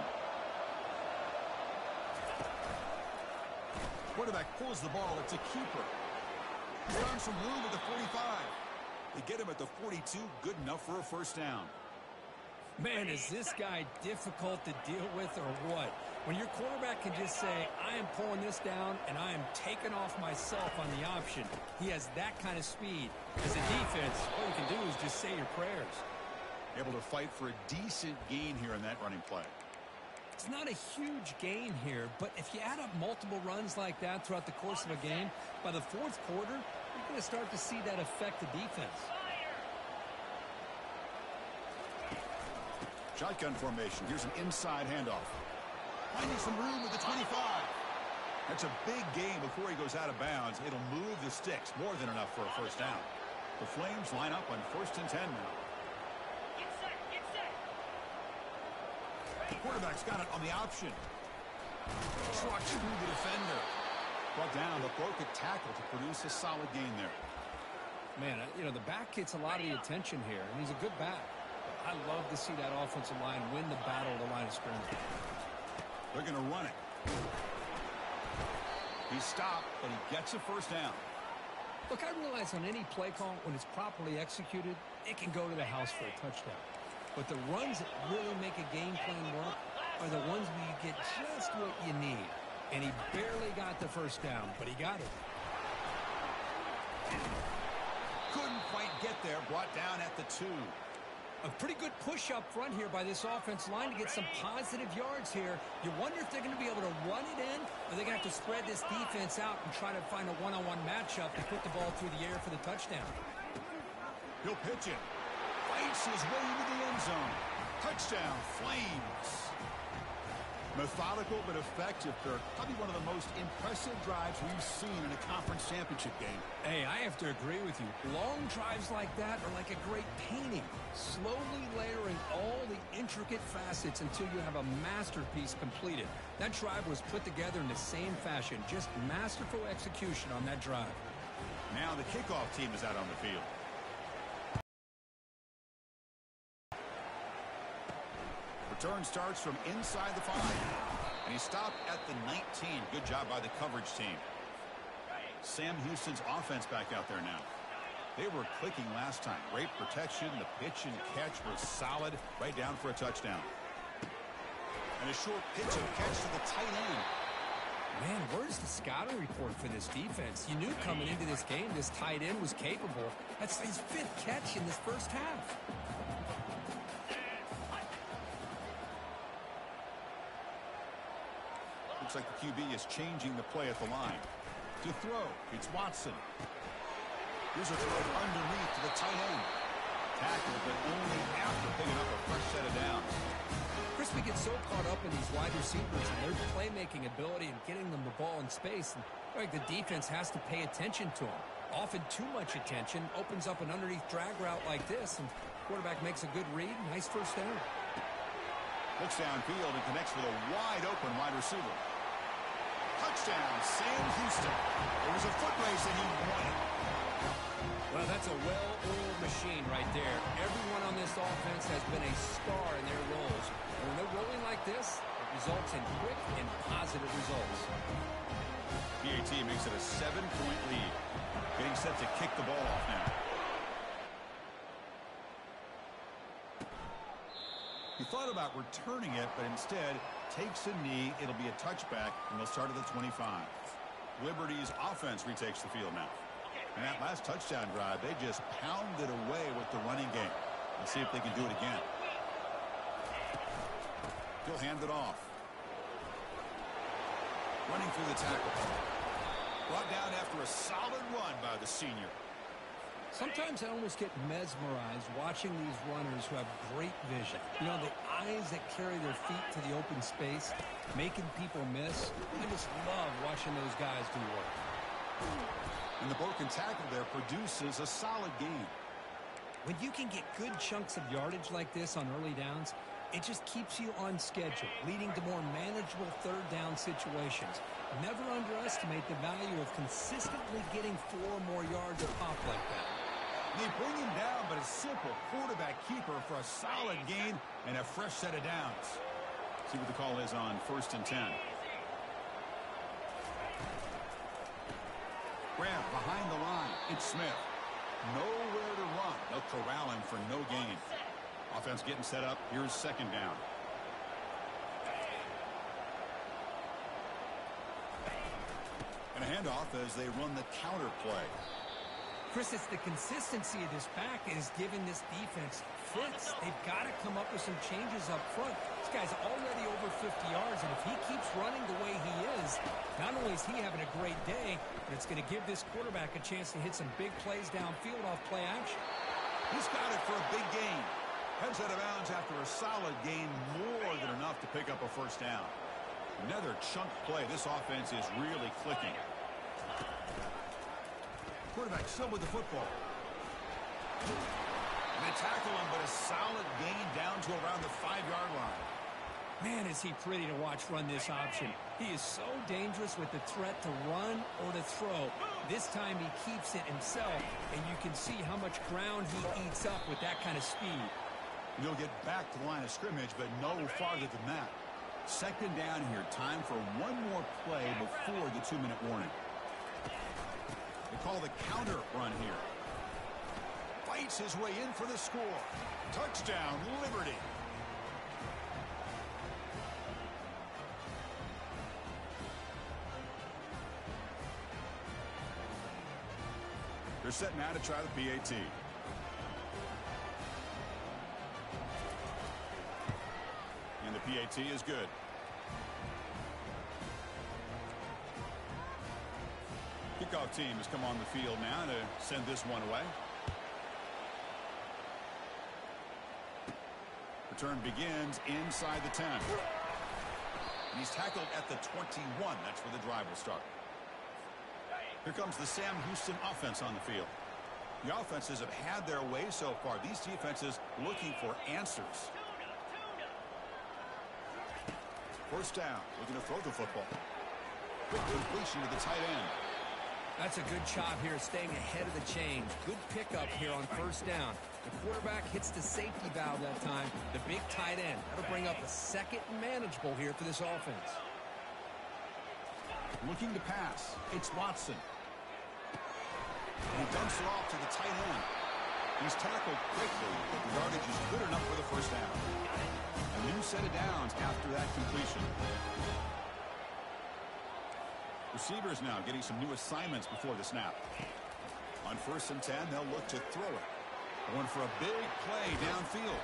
Speaker 5: Quarterback pulls the ball. It's a keeper. He's on some room at the 45. They get him at the 42. Good enough for a first down.
Speaker 6: Man, is this guy difficult to deal with or what? When your quarterback can just say, I am pulling this down and I am taking off myself on the option. He has that kind of speed. As a defense, all you can do is just say your prayers.
Speaker 5: Able to fight for a decent gain here in that running play.
Speaker 6: It's not a huge gain here, but if you add up multiple runs like that throughout the course of a game, by the fourth quarter, you're going to start to see that affect the defense.
Speaker 5: Shotgun formation. Here's an inside handoff. Finding some room at the 25. That's a big gain before he goes out of bounds. It'll move the sticks. More than enough for a first down. The Flames line up on 1st and 10 now. Quarterback's got it on the option. Trucks through the defender. Brought down, but broke a tackle to produce a solid gain there.
Speaker 6: Man, you know, the back gets a lot of the attention here, and he's a good back. I love to see that offensive line win the battle of the line of scrimmage.
Speaker 5: They're going to run it. He stopped, but he gets a first down.
Speaker 6: Look, I realize on any play call, when it's properly executed, it can go to the house for a touchdown. But the runs that really make a game plan work are the ones where you get just what you need. And he barely got the first down, but he got it.
Speaker 5: Couldn't quite get there. Brought down at the 2.
Speaker 6: A pretty good push up front here by this offense line to get some positive yards here. You wonder if they're going to be able to run it in, or they're going to have to spread this defense out and try to find a one-on-one matchup to put the ball through the air for the touchdown.
Speaker 5: He'll pitch it. Fights his way into the end zone. Touchdown, Flames. Methodical but effective, Kirk. Probably one of the most impressive drives we've seen in a conference championship game.
Speaker 6: Hey, I have to agree with you. Long drives like that are like a great painting. Slowly layering all the intricate facets until you have a masterpiece completed. That drive was put together in the same fashion. Just masterful execution on that drive.
Speaker 5: Now the kickoff team is out on the field. Return starts from inside the 5. And he stopped at the 19. Good job by the coverage team. Sam Houston's offense back out there now. They were clicking last time. Great protection. The pitch and catch was solid. Right down for a touchdown. And a short pitch and catch to the tight end.
Speaker 6: Man, where's the scouting report for this defense? You knew coming into this game this tight end was capable. That's his 5th catch in this first half.
Speaker 5: Looks like the QB is changing the play at the line. To throw, it's Watson. Here's a throw underneath to the tight end. Tackle, but only after picking up a fresh set of downs.
Speaker 6: Crispy gets so caught up in these wide receivers and their playmaking ability and getting them the ball in space. And like the defense has to pay attention to them. Often too much attention opens up an underneath drag route like this, and quarterback makes a good read. Nice first down.
Speaker 5: Looks downfield and connects with a wide open wide receiver. Touchdown, Sam Houston. It was a foot race and he won it.
Speaker 6: Well, that's a well-oiled machine right there. Everyone on this offense has been a star in their roles. And when they're rolling like this, the results in quick and positive results.
Speaker 5: PAT makes it a 7-point lead. Getting set to kick the ball off now. He thought about returning it, but instead takes a knee. It'll be a touchback, and they'll start at the 25. Liberty's offense retakes the field now. And that last touchdown drive, they just pounded away with the running game. Let's see if they can do it again. He'll hand it off. Running through the tackle. Brought down after a solid run by the senior.
Speaker 6: Sometimes I almost get mesmerized watching these runners who have great vision. You know, the eyes that carry their feet to the open space, making people miss. I just love watching those guys do work.
Speaker 5: And the broken tackle there produces a solid gain.
Speaker 6: When you can get good chunks of yardage like this on early downs, it just keeps you on schedule, leading to more manageable third down situations. Never underestimate the value of consistently getting 4 or more yards a pop like that.
Speaker 5: They bring him down, but a simple quarterback keeper for a solid gain and a fresh set of downs. See what the call is on 1st and 10. Grab behind the line. It's Smith. Nowhere to run. They'll corral him for no gain. Offense getting set up. Here's 2nd down. And a handoff as they run the counter play.
Speaker 6: Chris, it's the consistency of this back is giving this defense fits. They've got to come up with some changes up front. This guy's already over 50 yards, and if he keeps running the way he is, not only is he having a great day, but it's going to give this quarterback a chance to hit some big plays downfield off play action.
Speaker 5: He's got it for a big gain. Heads out of bounds after a solid gain, more than enough to pick up a 1st down. Another chunk play. This offense is really clicking. Quarterback still with the football. And they tackle him, but a solid gain down to around the 5-yard line.
Speaker 6: Man, is he pretty to watch run this option. He is so dangerous with the threat to run or to throw. This time he keeps it himself, and you can see how much ground he eats up with that kind of speed.
Speaker 5: He'll get back to the line of scrimmage, but no farther than that. 2nd down here. Time for one more play before the 2-minute warning. They call the counter run here. Fights his way in for the score. Touchdown, Liberty. They're set now to try the PAT. And the PAT is good. Kickoff team has come on the field now to send this one away. Return begins inside the 10. He's tackled at the 21. That's where the drive will start. Here comes the Sam Houston offense on the field. The offenses have had their way so far. These defenses looking for answers. 1st down. Looking to throw the football. Quick completion to the tight end.
Speaker 6: That's a good job here, staying ahead of the chains. Good pickup here on 1st down. The quarterback hits the safety valve that time. The big tight end. That'll bring up a 2nd and manageable here for this offense.
Speaker 5: Looking to pass. It's Watson. And he dumps it off to the tight end. He's tackled quickly, but the yardage is good enough for the 1st down. A new set of downs after that completion. Receivers now getting some new assignments before the snap. On 1st and 10, they'll look to throw it. Going for a big play downfield.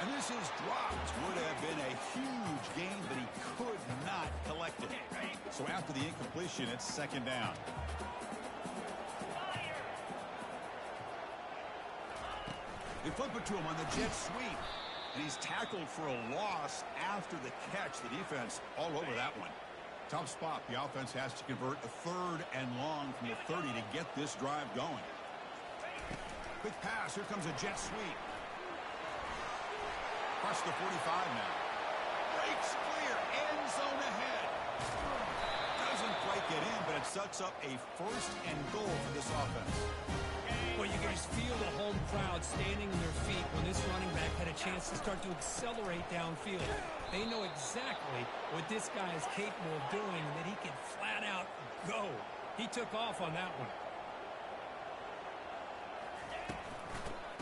Speaker 5: And this is dropped. Would have been a huge gain, but he could not collect it. So after the incompletion, it's 2nd down. They flip it to him on the jet sweep. And he's tackled for a loss after the catch. The defense all over that one. Tough spot. The offense has to convert a 3rd and long from the 30 to get this drive going. Quick pass. Here comes a jet sweep. Across the 45 now. Breaks clear. End zone ahead. Doesn't quite get in, but it sets up a 1st and goal for this offense.
Speaker 6: Well, you can just feel the home crowd standing on their feet when this running back had a chance to start to accelerate downfield. They know exactly what what this guy is capable of doing and that he can flat out go. He took off on that one.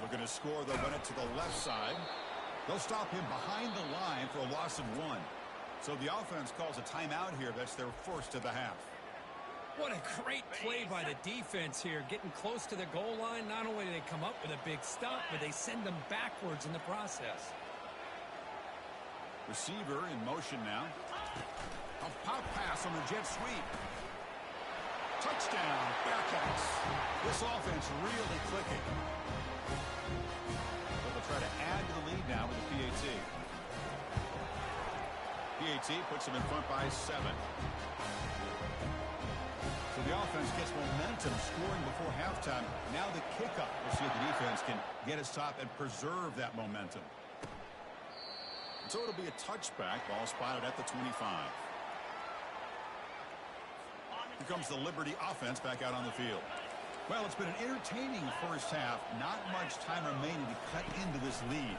Speaker 5: Looking to score, they'll run it to the left side. They'll stop him behind the line for a loss of 1. So the offense calls a timeout here. That's their first of the half.
Speaker 6: What a great play by the defense here. Getting close to the goal line, not only do they come up with a big stop, but they send them backwards in the process.
Speaker 5: Receiver in motion now. A pop pass on the jet sweep. Touchdown, Bearcats. This offense really clicking. They'll try to add to the lead now with the PAT. PAT puts them in front by 7. So the offense gets momentum scoring before halftime. Now the kickoff. We'll see if the defense can get a stop and preserve that momentum. So it'll be a touchback. Ball spotted at the 25. Here comes the Liberty offense back out on the field. Well, it's been an entertaining first half. Not much time remaining to cut into this lead.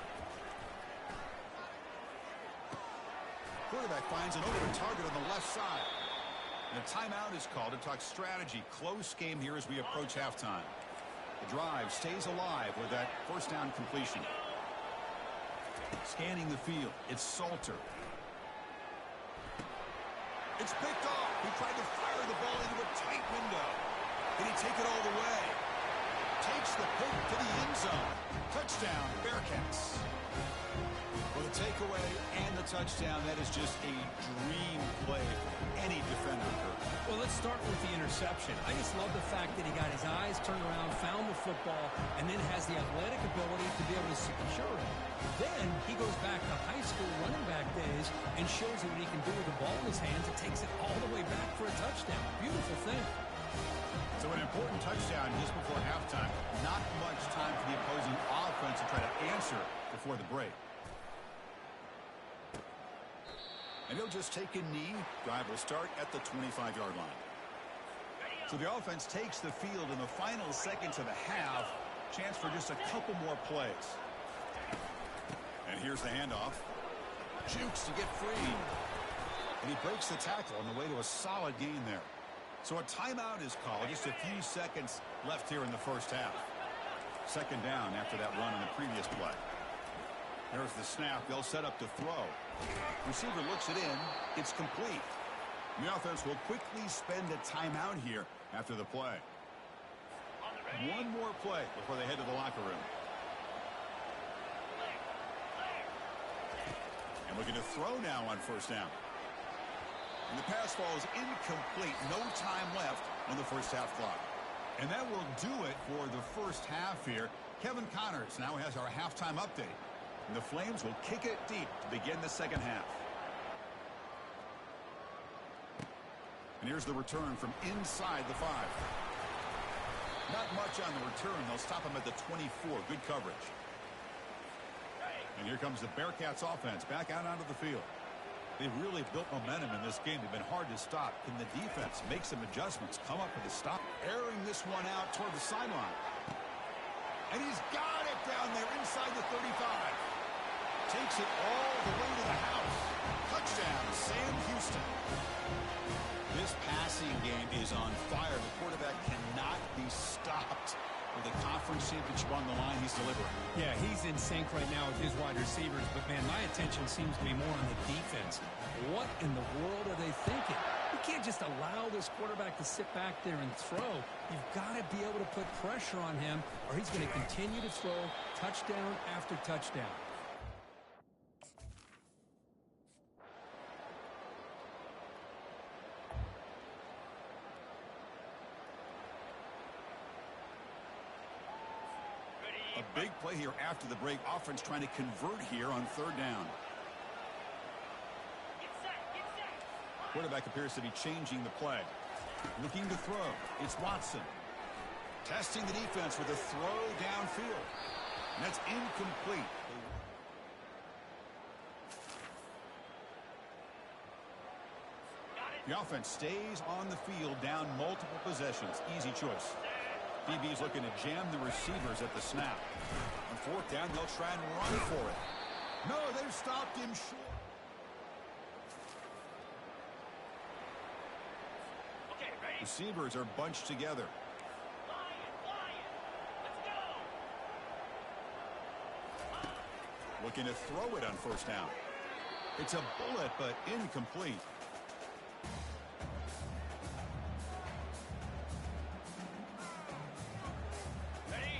Speaker 5: Quarterback finds an open target on the left side. And a timeout is called to talk strategy. Close game here as we approach halftime. The drive stays alive with that first down completion. Scanning the field, it's Salter. It's picked off. He tried to fire the ball into a tight window. Did he take it all the way? Takes the pick to the end zone. Touchdown, Bearcats. Well, the takeaway and the touchdown, that is just a dream play for any defender.
Speaker 6: Well, let's start with the interception. I just love the fact that he got his eyes turned around, found the football, and then has the athletic ability to be able to secure it. Then he goes back to high school running back days and shows you what he can do with the ball in his hands. It takes it all the way back for a touchdown. Beautiful thing.
Speaker 5: So an important touchdown just before halftime. Not much time for the opposing offense to try to answer before the break. And he'll just take a knee. Drive will start at the 25-yard line. So the offense takes the field in the final seconds of the half. Chance for just a couple more plays. And here's the handoff. Jukes to get free. And he breaks the tackle on the way to a solid gain there. So a timeout is called. Just a few seconds left here in the first half. Second down after that run in the previous play. There's the snap. They'll set up to throw. Receiver looks it in. It's complete. The offense will quickly spend a timeout here after the play. One more play before they head to the locker room. And looking to throw now on first down. And the pass falls incomplete. No time left on the first half clock. And that will do it for the first half here. Kevin Connors now has our halftime update. And the Flames will kick it deep to begin the second half. And here's the return from inside the 5. Not much on the return. They'll stop him at the 24. Good coverage. And here comes the Bearcats offense back out onto the field. They've really built momentum in this game. They've been hard to stop. Can the defense make some adjustments? Come up with a stop. Airing this one out toward the sideline. And he's got it down there inside the 35. Takes it all the way to the house. Touchdown, Sam Houston. This passing game is on fire. The quarterback cannot be stopped. With the conference championship on the line, he's delivering.
Speaker 6: Yeah, he's in sync right now with his wide receivers. But, man, my attention seems to be more on the defense. What in the world are they thinking? You can't just allow this quarterback to sit back there and throw. You've got to be able to put pressure on him, or he's going to continue to throw touchdown after touchdown.
Speaker 5: A big play here after the break. Offense trying to convert here on third down. Quarterback appears to be changing the play. Looking to throw. It's Watson. Testing the defense with a throw downfield. And that's incomplete. The offense stays on the field down multiple possessions. Easy choice. DB's looking to jam the receivers at the snap. On fourth down, they'll try and run for it. No, they've stopped him short. Receivers are bunched together. Looking to throw it on first down. It's a bullet, but incomplete.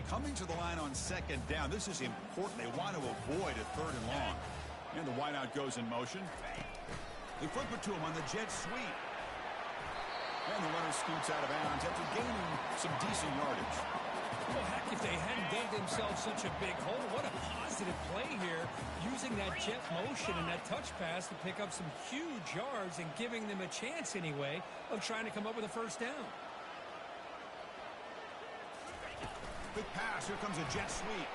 Speaker 5: Coming to the line on second down. This is important. They want to avoid a third and long. And the wideout goes in motion. They flip it to him on the jet sweep. And the runner scoots out of bounds after gaining some decent yardage.
Speaker 6: Well, heck, if they hadn't dug themselves such a big hole, what a positive play here, using that jet motion and that touch pass to pick up some huge yards and giving them a chance anyway of trying to come up with a first down.
Speaker 5: Big pass. Here comes a jet sweep.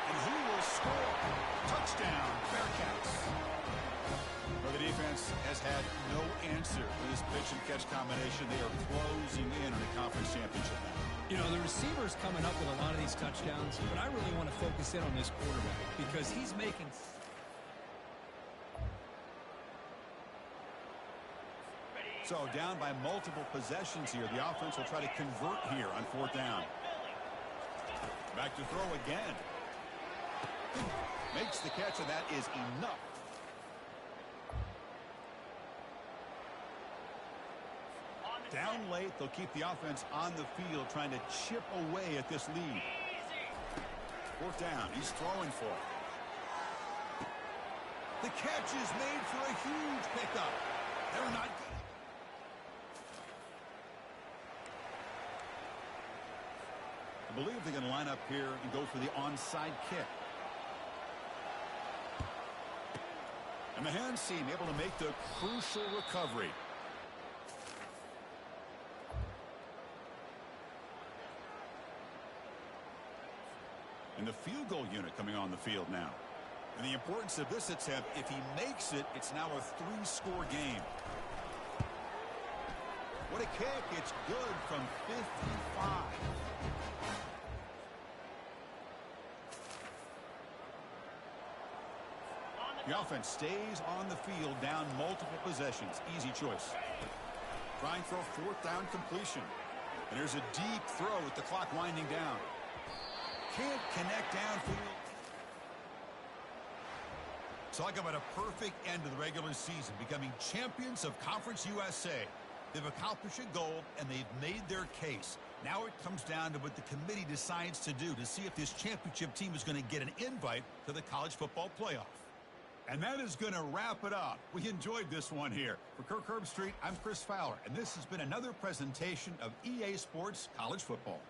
Speaker 5: And who will score? Touchdown, Bearcats. Well, the defense has had no answer for this pitch and catch combination. They are closing in on a conference championship now.
Speaker 6: You know, the receiver's coming up with a lot of these touchdowns, but I really want to focus in on this quarterback because he's making...
Speaker 5: So down by multiple possessions here. The offense will try to convert here on fourth down. Back to throw again. Makes the catch, and that is enough. Down late, they'll keep the offense on the field trying to chip away at this lead. Fourth down, he's throwing for it. The catch is made for a huge pickup. They're not good. I believe they're going to line up here and go for the onside kick. And the hands team able to make the crucial recovery. And the field goal unit coming on the field now. And the importance of this attempt, if he makes it, it's now a 3-score game. What a kick. It's good from 55. The offense stays on the field down multiple possessions. Easy choice. Trying for a fourth down completion. And there's a deep throw with the clock winding down. Can't connect downfield. Talk about a perfect end to the regular season, becoming champions of Conference USA. They've accomplished a goal, and they've made their case. Now it comes down to what the committee decides to do to see if this championship team is going to get an invite to the college football playoff. And that is going to wrap it up. We enjoyed this one here. For Kirk Herbstreit, I'm Chris Fowler, and this has been another presentation of EA Sports College Football.